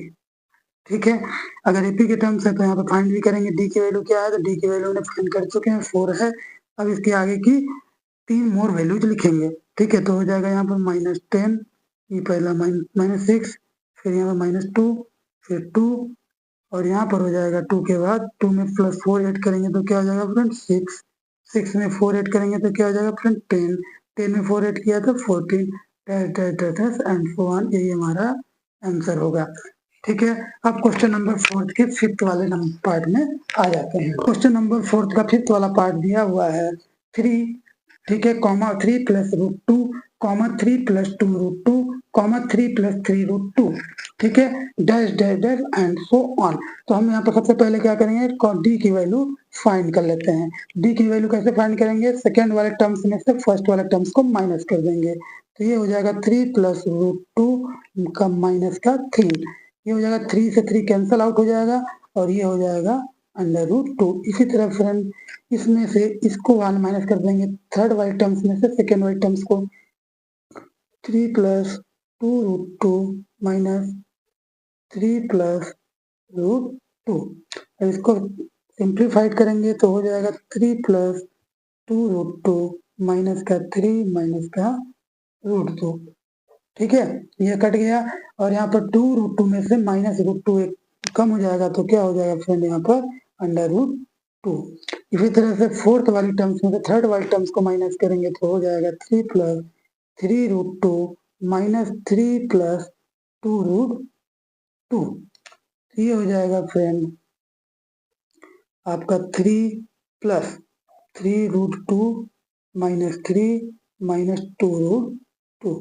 ठीक है, अगर एपी के टर्म्स है तो यहाँ पे फाइंड भी करेंगे डी की वैल्यू क्या है, तो डी की वैल्यू हमने फाइंड कर चुके हैं 4 है। अब इसके आगे की 3 मोर वैल्यूज लिखेंगे। ठीक है, तो हो जाएगा यहाँ पर -10, ये पहला -6, फिर यहाँ पर -2, फिर 2, और यहाँ पर हो जाएगा 2 के बाद 2 में +4 ऐड करेंगे तो क्या हो जाएगा फ्रेंड 6, 6 में 4 ऐड करेंगे तो क्या हो जाएगा फ्रेंड 10, 10 में 4 ऐड किया तो 14 dash dash dash dash and so on. यही हमारा आंसर होगा। ठीक है, अब क्वेश्चन नंबर 4 के फिफ्थ वाले पार्ट में आ जाते हैं। क्वेश्चन नंबर 4 का फिफ्थ वाला पार्ट दिया हुआ है 3, ठीक है, comma 3 plus √2 comma 3 plus 2 √2 comma 3 plus 3 √2। ठीक है, dash dash dash and so on. तो हम यहाँ पर सबसे पहले क्या करेंगे, डी की वैल्यू फाइंड कर लेते हैं। डी की वैल्यू कैसे फाइंड करेंगे, सेकेंड वाले टर्म्स में से फर्स्ट वाले टर्म्स को माइनस कर देंगे। तो ये हो जाएगा 3 प्लस √2 का माइनस का 3, ये हो जाएगा 3 से 3 कैंसल आउट हो जाएगा, और ये हो जाएगा √2। इसी तरह फ्रेंड इसमें से इसको 1 माइनस कर देंगे, थर्ड वाले टर्म्स में से सेकेंड वाले टर्म्स को 3 प्लस 2 √2 माइनस 3 प्लस √2, और इसको सिंप्लीफाइड करेंगे तो हो जाएगा 3 प्लस 2 √2 माइनस का 3 माइनस का √2। ठीक है, ये कट गया, और यहाँ पर 2 √2 में से -√2 एक कम हो जाएगा तो क्या हो जाएगा फ्रेंड यहाँ पर √2। इसी तरह से फोर्थ वाली टर्म्स में से थर्ड वाली टर्म्स को माइनस करेंगे तो हो जाएगा 3 प्लस 3 √2 माइनस 3 प्लस 2 √2। ये हो जाएगा फ्रेंड आपका 3 प्लस 3 √2 माइनस 3 माइनस 2 √2।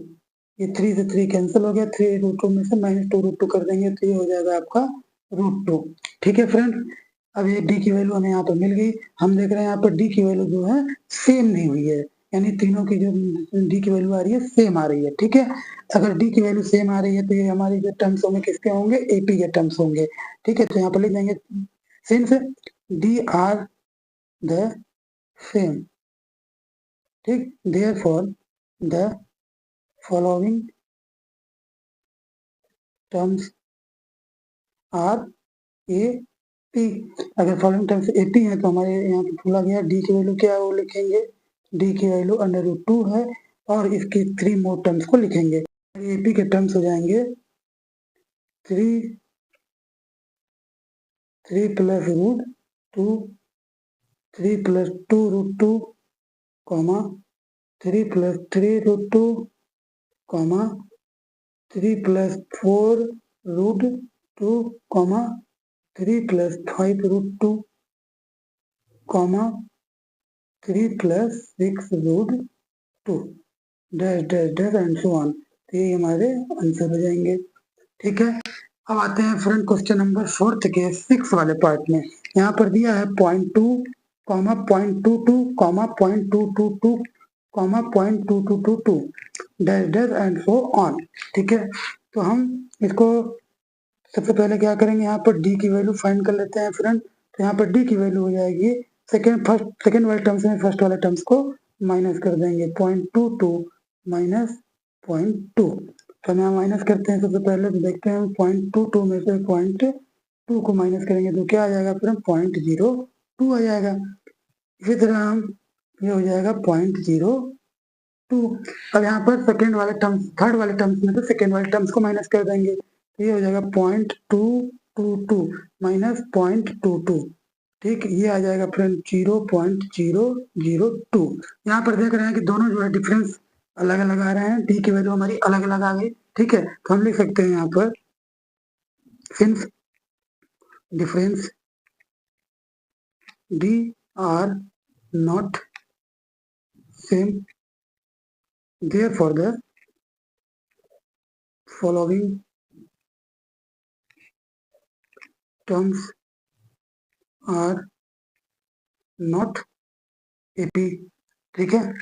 ये 3 से 3 कैंसिल हो गया, 3√2 में से -2√2 कर देंगे तो ये हो जाएगा आपका √2। ठीक है फ्रेंड, अब ये d की वैल्यू हमें यहाँ पर मिल गई। हम देख रहे हैं यहाँ पर d की वैल्यू जो है सेम नहीं हुई है, यानी तीनों की जो d की वैल्यू आ रही है सेम आ रही है। ठीक है, अगर d की वैल्यू सेम आ रही है तो ये हमारी जो टर्म्स होंगे किसके होंगे, AP के टर्म्स होंगे। ठीक है, तो यहाँ पर लिख देंगे since d are the same, ठीक, therefore the following terms are A P. अगर फॉलोइंग टर्म्स ए पी है तो हमारे यहाँ पे बोला गया डी की वैल्यू क्या है वो लिखेंगे, डी की वैल्यू √2 है और इसकी 3 मोर टर्म्स को लिखेंगे। ए पी के टर्म्स हो जाएंगे 3 plus √2, 3 plus 2√2, 3 plus 3√2, 3 plus 4√2, 3 plus 5√2, 3 plus 6√2, dash dash dash and so on. तो ये हमारे आंसर हो जाएंगे। ठीक है, अब आते हैं फ्रेंड क्वेश्चन नंबर 4 के 6 वाले पार्ट में। यहाँ पर दिया है 0.2, 0.22, 0.222, 0.2222, dash dash and so on. ठीक है, तो हम इसको सबसे पहले क्या करेंगे, यहाँ पर डी की वैल्यू फाइंड कर लेते हैं फ्रेंड। तो यहाँ पर डी की वैल्यू हो जाएगी सेकेंड वाले टर्म्स में फर्स्ट वाले टर्म्स को माइनस कर देंगे, 0.22 माइनस 0.2। तो हम यहाँ माइनस करते हैं सबसे पहले, तो देखते हैं 0.22 में से 0.2 को माइनस करेंगे तो क्या आ जाएगा फिर 0.02 आ जाएगा। इसी तरह हम ये हो जाएगा 0.02। अब यहाँ पर सेकेंड वाले टर्म्स थर्ड वाले टर्म्स में से सेकेंड वाले टर्म्स को माइनस कर देंगे तो ये हो जाएगा 0.222 माइनस 0.22। ठीक, ये आ जाएगा फ्रेंड 0.002। यहाँ पर देख रहे हैं कि दोनों जो है डिफरेंस अलग अलग आ रहे हैं, डी की वैल्यू हमारी अलग अलग आ गई। ठीक है, तो हम लिख सकते हैं यहाँ पर since difference D are not same therefore the following terms are not AP. ठीक है,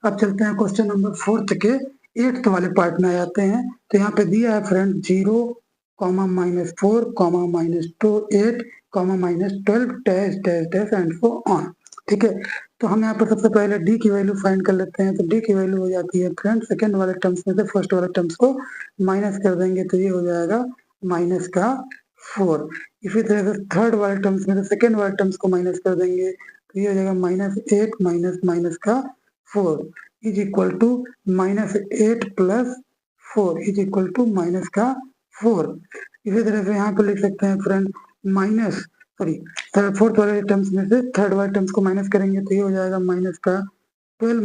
अब चलते हैं क्वेश्चन नंबर 4 के 8th वाले पार्ट में आ जाते हैं। तो यहाँ पे दिया है friend 0, -4, -8, -12, dash dash dash and so on. ठीक है, तो हम यहाँ पर सबसे पहले डी की वैल्यू फाइंड कर लेते हैं। तो डी की वैल्यू हो जाती है फ्रेंड सेकेंड वाले टर्म्स में से फर्स्ट वाले टर्म्स को माइनस कर देंगे तो ये हो जाएगा -4। इसी तरह से थर्ड वाले टर्म्स में से सेकेंड वाले टर्म्स को माइनस कर देंगे तो ये हो जाएगा -8 minus -4 is equal to -8 plus 4 is equal to -4। इसी तरह से यहाँ पर लिख सकते हैं फ्रेंड फोर्थ वाले टर्म्स में से थर्ड वाले टर्म्स को माइनस करेंगे तो ये हो जाएगा -12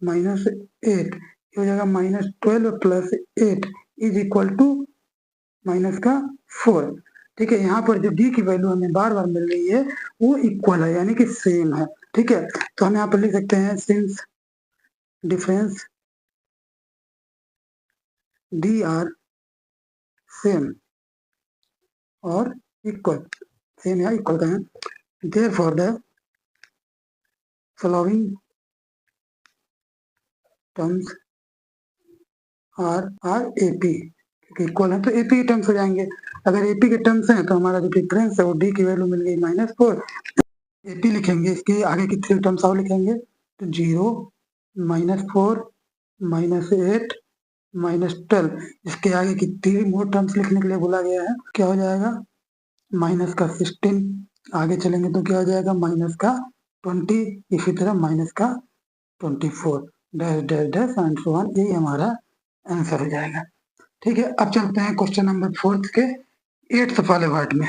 माइनस -8, ये हो जाएगा -12 प्लस 8 इज इक्वल टू -4। ठीक है, यहाँ पर जो डी की वैल्यू हमें बार बार मिल रही है वो इक्वल है, यानी कि सेम है। ठीक है, तो हम यहाँ पर लिख सकते हैं since difference D are same और इक्वल, सेम या इक्वल का है, therefore the following terms are AP. Equal है तो एपी के टर्म्स हो जाएंगे। अगर एपी के टर्म्स हैं तो हमारा जो डिफरेंस है वो डी की वैल्यू मिल गई -4, एपी लिखेंगे, इसके आगे की 3 टर्म्स और लिखेंगे तो 0, -4, -8, -12। इसके आगे की 3 मोर टर्म्स लिखने के लिए बोला गया है, क्या हो जाएगा -16। आगे चलेंगे तो क्या हो जाएगा -20, इसी तरह -24, dash dash dash and so on. यही हमारा आंसर हो जाएगा। ठीक है, अब चलते हैं क्वेश्चन नंबर 4 के 8th वाले पार्ट में।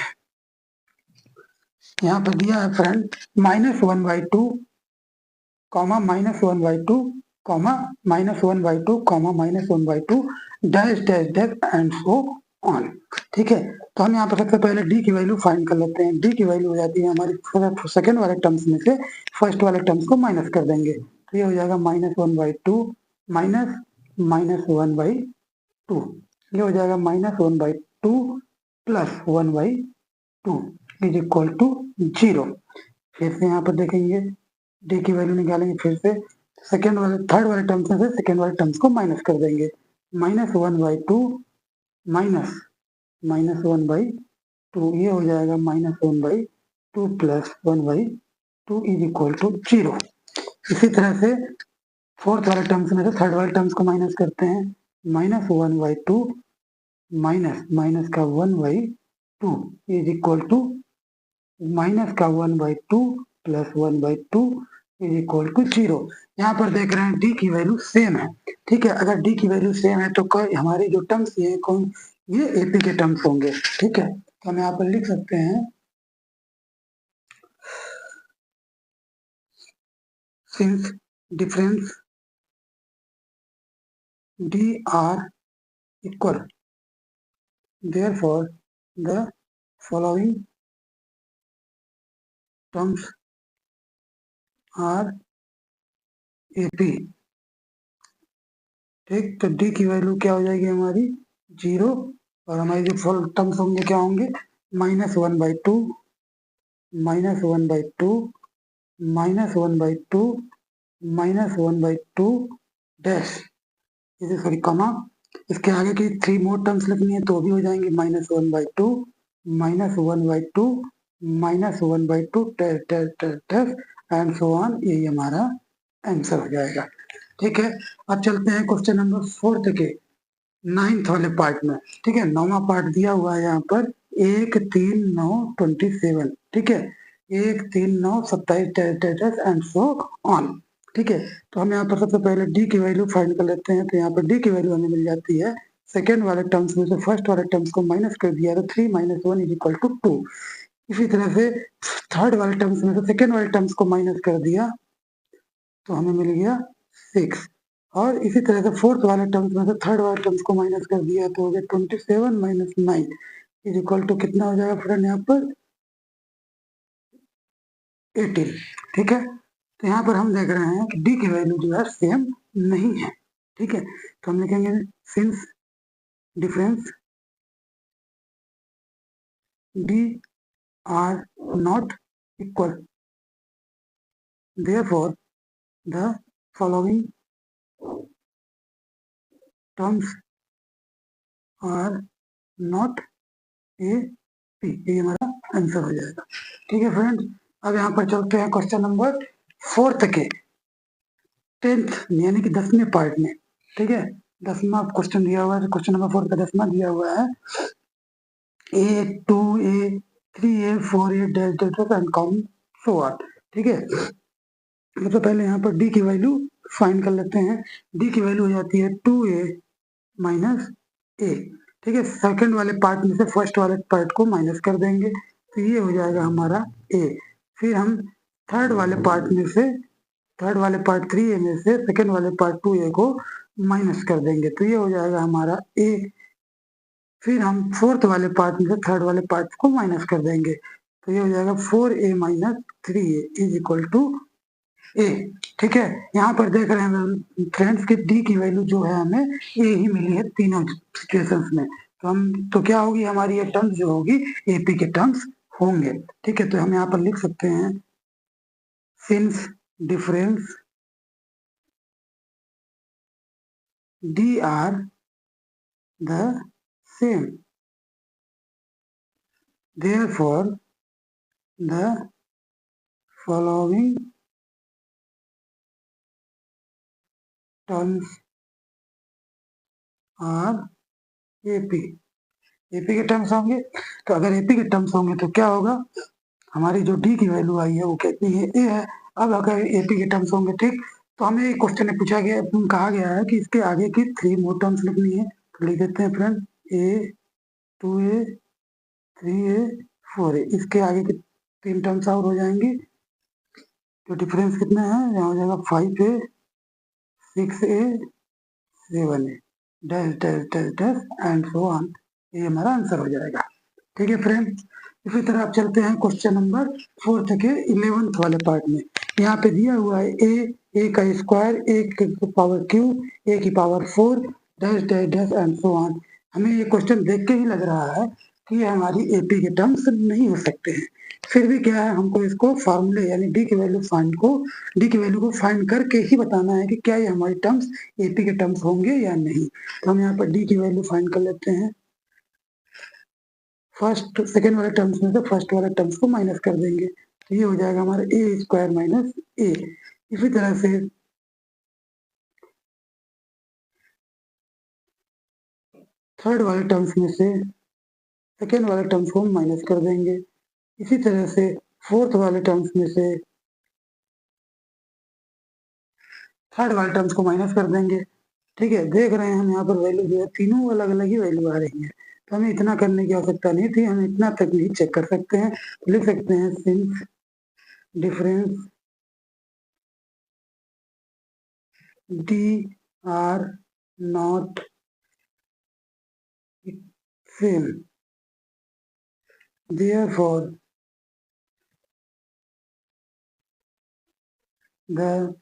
यहाँ पर दिया है friend -1/2, -1/2, -1/2, -1/2, dash dash dash and so on. ठीक है, तो हम यहाँ पर सबसे पहले डी की वैल्यू फाइंड कर लेते हैं। डी की वैल्यू हो जाती है हमारी सेकेंड वाले टर्म्स में से फर्स्ट वाले टर्म्स को माइनस कर देंगे तो ये हो जाएगा -1/2 माइनस -1/2। ये हो जाएगा -1/2 प्लस 1/2 इज इक्वल टू 0। फिर से यहाँ पर देखेंगे डी की वैल्यू निकालेंगे, फिर से थर्ड वाले टर्म्स में से सेकेंड वाले टर्म्स को माइनस कर देंगे। -1/2 माइनस -1/2, ये हो जाएगा -1/2 प्लस 1/2 इज इक्वल टू 0। इसी तरह से फोर्थ वाले टर्म्स में से थर्ड वाले टर्म्स को माइनस करते हैं। -1/2 माइनस माइनस का 1/2 इज इक्वल टू माइनस का 1/2 प्लस 1/2 इज इक्वल टू 0। यहाँ पर देख रहे हैं डी की वैल्यू सेम है। ठीक है, अगर डी की वैल्यू सेम है तो हमारे जो टर्म्स ये कौन, ये एपी के टर्म्स होंगे। ठीक है, तो हम यहाँ पर लिख सकते हैं since difference D are equal, therefore the following terms are AP। ठीक, तो डी की वैल्यू क्या हो जाएगी हमारी 0, और हमारी जो फुल टर्म्स होंगे क्या होंगे, -1/2 -1/2 -1/2 -1/2 डैश, इसे सॉरी कॉमा, इसके आगे की 3 मोर टर्म्स लिखनी है तो भी हो जाएंगे -1/2 -1/2 -1/2 एंड सो ऑन। यही हमारा आंसर हो जाएगा। ठीक है, अब चलते हैं क्वेश्चन नंबर 4 के 9th वाले पार्ट में। ठीक है, 9वां पार्ट दिया हुआ है यहाँ पर 1 3 9 27। ठीक है, 1 3 9 27 एंड सो ऑन। ठीक है, तो हम यहाँ पर सबसे पहले डी की वैल्यू फाइंड कर लेते हैं। तो यहाँ पर डी की वैल्यू हमें मिल जाती है, सेकेंड वाले टर्म्स में से फर्स्ट वाले टर्म्स को माइनस कर दिया तो 3 - 1 इज इक्वल टू 2। इसी तरह से थर्ड वाले टर्म्स में से सेकेंड वाले टर्म्स को माइनस कर दिया तो हमें मिल गया 6। और इसी तरह से फोर्थ वाले टर्म्स में से थर्ड वाले टर्म्स को माइनस कर दिया तो हो गया 27 - 9 इज इक्वल टू कितना हो जाएगा फ्रेंड यहाँ पर 18। ठीक है, तो यहाँ पर हम देख रहे हैं कि डी की वैल्यू जो है सेम नहीं है। ठीक है, तो हम लिखेंगे since difference D are not equal, therefore the following terms are not A P, ये हमारा आंसर हो जाएगा। ठीक है फ्रेंड्स, अब यहाँ पर चलते हैं क्वेश्चन नंबर 4 के 10th यानी कि 10वें पार्ट में। ठीक है, 10वां क्वेश्चन दिया हुआ है, क्वेश्चन नंबर 4 का 10वां दिया हुआ है A2A 3A 4A dash dash and count so on. ठीक है, सबसे पहले यहाँ पर डी की वैल्यू फाइंड कर लेते हैं। डी की वैल्यू हो जाती है 2A माइनस ए। ठीक है, सेकंड वाले पार्ट में से फर्स्ट वाले पार्ट को माइनस कर देंगे तो ये हो जाएगा हमारा ए। फिर हम थर्ड वाले पार्ट में से, थर्ड वाले पार्ट 3A में से सेकंड वाले पार्ट 2A को माइनस कर देंगे तो ये हो जाएगा हमारा ए। फिर हम फोर्थ वाले पार्ट में से थर्ड वाले पार्ट को माइनस कर देंगे तो ये हो जाएगा 4A minus 3A is equal to a. ठीक है, यहाँ पर देख रहे हैं फ्रेंड्स कि डी की वैल्यू जो है हमें ए ही मिली है तीनों सिचुएशंस में। तो हम तो क्या होगी हमारी ये टर्म्स जो होगी एपी के टर्म्स होंगे। ठीक है, तो हम यहाँ पर लिख सकते हैं since difference D are the same, therefore the following terms are AP. AP के टर्म्स होंगे, तो अगर एपी के टर्म्स होंगे तो क्या होगा, हमारी जो डी की वैल्यू आई है वो कितनी है, ए है। अब अगर एपी के टर्म्स होंगे, ठीक, तो हमें क्वेश्चन में पूछा गया, कहा गया है कि इसके आगे की 3 मोर टर्म्स लिखनी है। तो लिख देते हैं फ्रेंड ए 2A 3A 4A, इसके आगे की 3 टर्म्स और हो जाएंगी। तो डिफरेंस कितना है, यहाँ हो जाएगा 5A 6A 7A dash dash dash dash and so on. ये हमारा आंसर हो जाएगा। ठीक है फ्रेंड, इसी तरह आप चलते हैं क्वेश्चन नंबर 4 के 11th वाले पार्ट में। यहाँ पे दिया हुआ है ए का स्क्वायर, ए की पावर क्यूब, ए की power 4 dash dash dash and so on. हमें ये क्वेश्चन देख के ही लग रहा है कि ये हमारी एपी के टर्म्स नहीं हो सकते हैं। फिर भी क्या है, हमको इसको फॉर्मूले यानी डी की वैल्यू को फाइंड करके ही बताना है कि क्या ये हमारी टर्म्स एपी के टर्म्स होंगे या नहीं। तो हम यहाँ पर डी की वैल्यू फाइंड कर लेते हैं। फर्स्ट सेकेंड वाले टर्म्स में से फर्स्ट वाले टर्म्स को माइनस कर देंगे, तो ये हो जाएगा हमारा ए स्क्वायर माइनस ए। इसी तरह से थर्ड वाले टर्म्स में से सेकेंड वाले टर्म्स को हम माइनस कर देंगे। इसी तरह से फोर्थ वाले टर्म्स में से थर्ड वाले टर्म्स को माइनस कर देंगे। ठीक है, देख रहे हैं हम यहाँ पर वैल्यू जो है तीनों अलग अलग ही वैल्यू आ रही है, तो हमें इतना करने की आवश्यकता नहीं थी, हम इतना तक भी चेक कर सकते हैं। तो लिख सकते हैं since difference D are not same, therefore the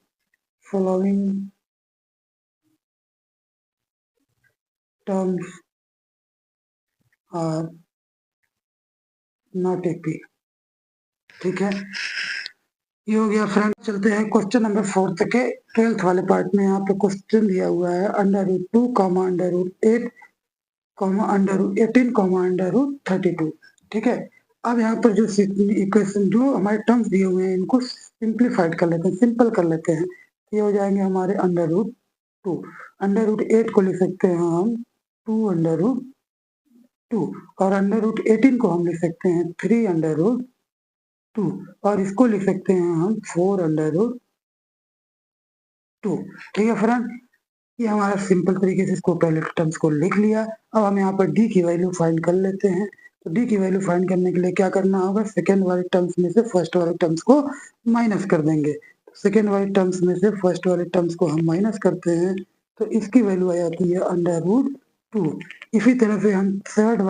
following terms are not AP। ठीक है, ये हो गया फ्रेंड। चलते हैं क्वेश्चन नंबर 4 के 12th वाले पार्ट में। यहाँ पे क्वेश्चन दिया हुआ है √2 कॉमा √8 कॉमा √18 कॉमा √32। ठीक है, अब यहाँ पर जो इक्वेशन जो हमारे टर्म्स दिए हुए हैं इनको सिंप्लीफाइड कर लेते हैं, सिंपल कर लेते हैं। ये हो जाएंगे हमारे √2। √8 को लिख सकते हैं हम 2 और √18 को हम लिख सकते हैं 3 और इसको लिख सकते हैं हम 4 2। ठीक है फ्रेंड, ये हमारा सिंपल तरीके से इसको पहले टर्म्स को लिख लिया। अब हम यहाँ पर डी की वैल्यू फाइंड कर लेते हैं। तो डी की वैल्यू फाइंड करने के लिए क्या करना होगा, सेकेंड वाले टर्म्स में से फर्स्ट वाले टर्म्स को माइनस कर देंगे। सेकेंड वाले टर्म्स में से फर्स्ट वाले टर्म्स को हम माइनस करते हैं, तो इसकी वैल्यू आ जाती है √2। इसी तरह से हम थर्ड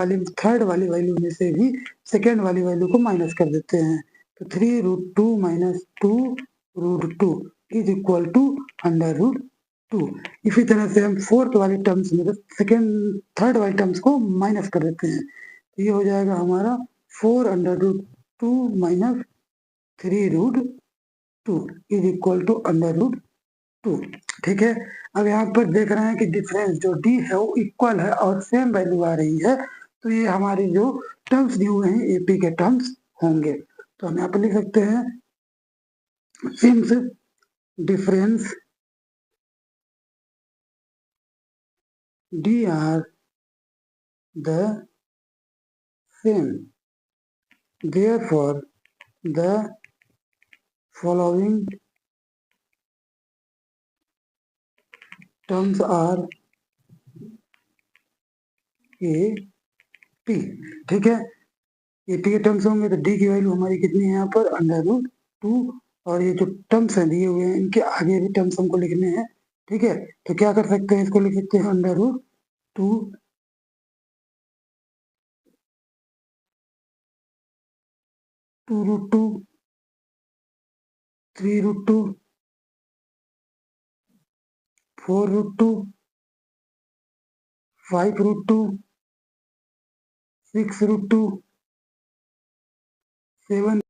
वाली वैल्यू में से भी सेकेंड वाली वैल्यू को माइनस कर देते हैं। तो 3√2 माइनस 2√2 इज इक्वल टू √2। इसी तरह से हम फोर्थ वाले टर्म्स में थर्ड वाले टर्म्स को माइनस कर देते हैं, तो ये हो जाएगा हमारा 4√2 माइनस 3√2 इज इक्वल टू √2। ठीक है, अब यहाँ पर देख रहे हैं कि डिफरेंस जो डी है वो इक्वल है और सेम वैल्यू आ रही है, तो ये हमारे जो टर्म्स दिए हुए हैं एपी के टर्म्स होंगे। तो हम यहाँ पर लिख सकते हैं since difference D are the same, therefore the following terms are AP। ठीक है, AP के टर्म्स होंगे तो D की वैल्यू हमारी कितनी है यहाँ पर √2, और ये जो टर्म्स हैं दिए हुए हैं इनके आगे भी टर्म्स हमको लिखने हैं। ठीक है, तो क्या कर सकते हैं, इसको लिख सकते हैं √2 2√2 3√2 4√2 5√2 6√2 7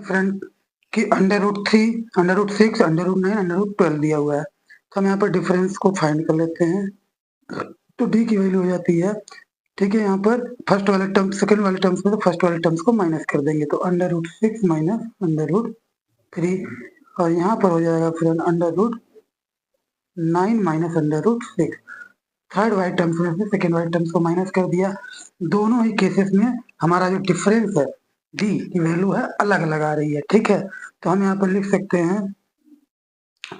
फ्रेंड कि √3, √6, √9, √12 दिया हुआ है। तो हम यहाँ पर डिफरेंस को फाइंड कर लेते हैं। तो डी की वैल्यू हो जाती है, ठीक है, यहाँ पर फर्स्ट वाले टर्म सेकंड वाले टर्म्स में तो फर्स्ट वाले टर्म्स को माइनस कर देंगे, तो √6 माइनस √3, और यहाँ पर हो जाएगा फ्रेंड √9 माइनस √6। थर्ड वाले टर्म्स में से सेकंड वाले टर्म्स को माइनस कर दिया। दोनों ही केसेस में हमारा जो डिफरेंस है डी की वैल्यू है अलग अलग आ रही है, ठीक है। तो हम यहाँ पर लिख सकते हैं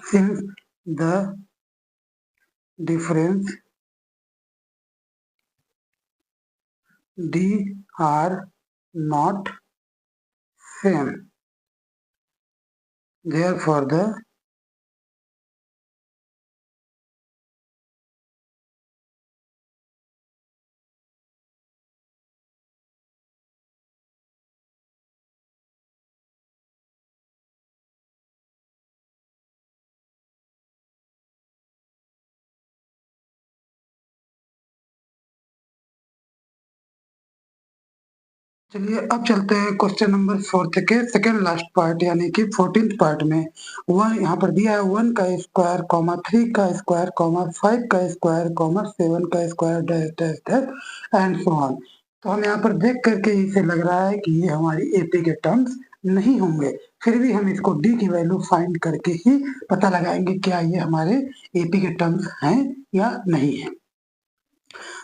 since the difference D are not same, therefore the चलिए अब चलते हैं क्वेश्चन नंबर 4 के सेकंड लास्ट पार्ट यानी कि 14th पार्ट में। वन यहाँ पर दिया है 1 का स्क्वायर, 3 का स्क्वायर, 5 का स्क्वायर, 7 का square, dash dash dash and so on. तो हम यहाँ पर देख करके इसे लग रहा है कि ये हमारी एपी के टर्म्स नहीं होंगे, फिर भी हम इसको डी की वैल्यू फाइंड करके ही पता लगाएंगे क्या ये हमारे एपी के टर्म्स हैं या नहीं है।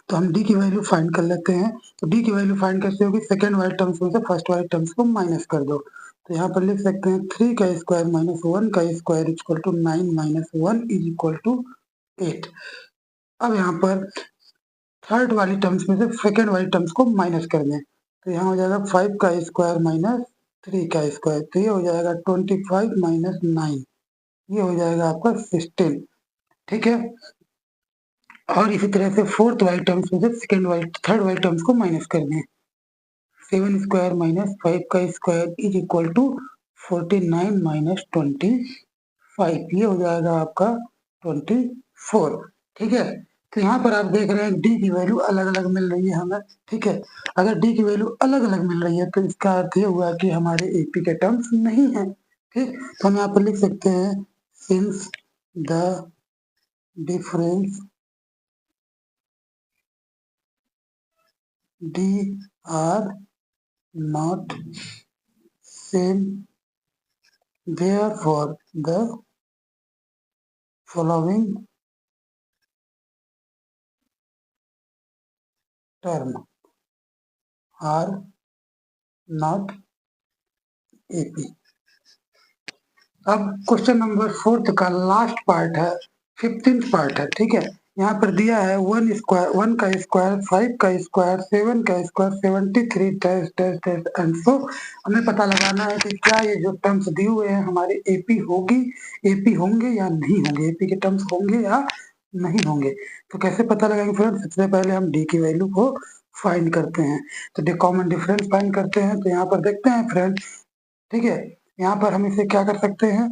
तो हम डी की वैल्यू फाइंड कर लेते हैं। तो डी की वैल्यू फाइंड कैसे होगी, सेकंड वाले टर्म्स में से फर्स्ट वाले टर्म्स को माइनस कर दो। तो यहाँ पर लिख सकते हैं 3 का स्क्वायर माइनस 1 का square equal to 9 minus 1 is equal to 8। अब यहाँ पर थर्ड वाली टर्म्स में से सेकंड वाली टर्म्स को माइनस कर दें, तो यहाँ हो जाएगा 5 का स्क्वायर माइनस 3 का स्क्वायर, तो ये हो जाएगा 25 माइनस 9, ये हो जाएगा आपका 16, ठीक है। और इसी तरह से फोर्थ वाले टर्म्स में से सेकंड वाले थर्ड वाले टर्म्स को माइनस कर दें, 7 स्क्वायर माइनस 5 का square is equal to 49 minus 25, ये हो जाएगा आपका 24, ठीक है। तो यहाँ पर आप देख रहे हैं डी की वैल्यू अलग अलग मिल रही है हमें, ठीक है। अगर डी की वैल्यू अलग अलग मिल रही है तो इसका अर्थ ये हुआ कि हमारे एपी के टर्म्स नहीं है, ठीक। तो हम यहाँ पर लिख सकते हैं since the difference D are not same, therefore the following term are not AP। अब क्वेश्चन नंबर 4 का लास्ट पार्ट है, 15th पार्ट है, ठीक है। यहाँ पर दिया है 1 स्क्वायर, 1 का स्क्वायर, 5 का स्क्वायर, 7 का square, 73 dash dash dash and so. हमें पता लगाना है कि क्या ये जो टर्म्स दिए हुए हैं हमारे एपी होगी, एपी होंगे या नहीं होंगे, एपी के टर्म्स होंगे या नहीं होंगे। तो कैसे पता लगाएंगे फ्रेंड्स, सबसे पहले हम डी की वैल्यू को फाइंड करते हैं। तो कॉमन डिफरेंस फाइंड करते हैं। तो यहाँ पर देखते हैं फ्रेंड्स, ठीक है, यहाँ पर हम इसे क्या कर सकते हैं,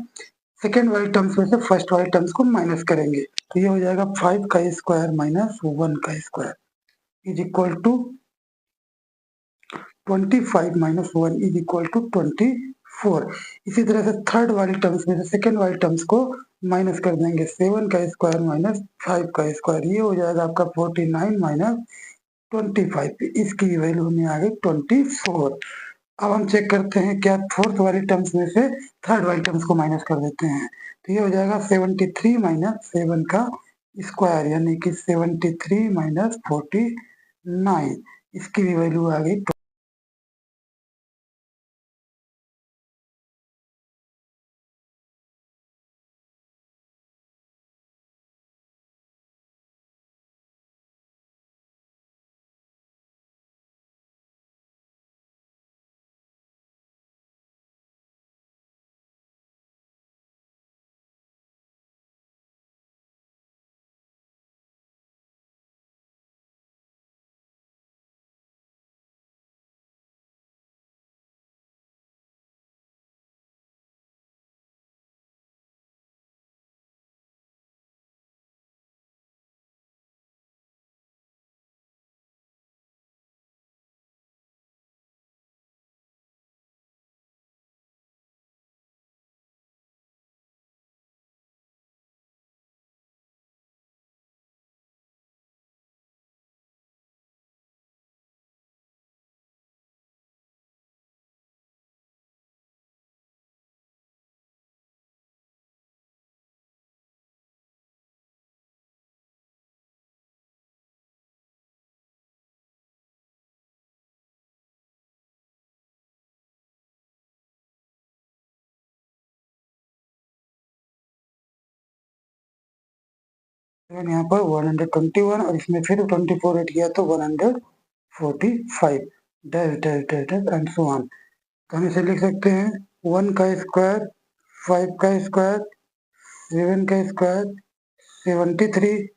सेकेंड वाले टर्म्स में से फर्स्ट वाले टर्म्स को माइनस करेंगे, तो ये हो जाएगा 5 का स्क्वायर माइनस 1 का square is equal to 25 minus 1 is equal to 24। इसी तरह से थर्ड वाले टर्म्स में से सेकेंड वाले टर्म्स को माइनस कर देंगे, 7 का स्क्वायर माइनस 5 का स्क्वायर, ये हो जाएगा आपका 49 माइनस 25, इसकी वैल्यू हमें आ गई 24। अब हम चेक करते हैं क्या फोर्थ वाले टर्म्स में से थर्ड वाले टर्म्स को माइनस कर देते हैं, तो ये हो जाएगा 73 माइनस 7 का स्क्वायर यानी कि 73 माइनस 49, इसकी भी वैल्यू आ गई यहाँ पर 121 और इसमें फिर 24 ऐड किया तो 145 dash dash dash dash and so on. तो हम इसे लिख सकते हैं 1 का स्क्वायर, 5 का स्क्वायर, 7 का स्क्वायर, 73,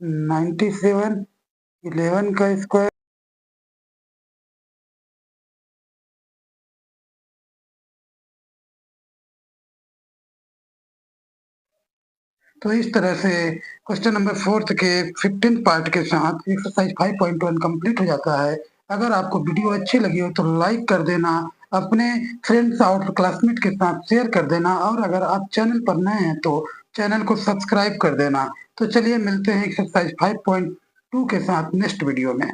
97, 11 का स्क्वायर। तो इस तरह से क्वेश्चन नंबर 4 के 15 पार्ट के साथ एक्सरसाइज 5.1 कंप्लीट हो जाता है। अगर आपको वीडियो अच्छी लगी हो तो लाइक कर देना, अपने फ्रेंड्स और क्लासमेट के साथ शेयर कर देना और अगर आप चैनल पर नए हैं तो चैनल को सब्सक्राइब कर देना। तो चलिए मिलते हैं एक्सरसाइज 5.2 के साथ नेक्स्ट वीडियो में।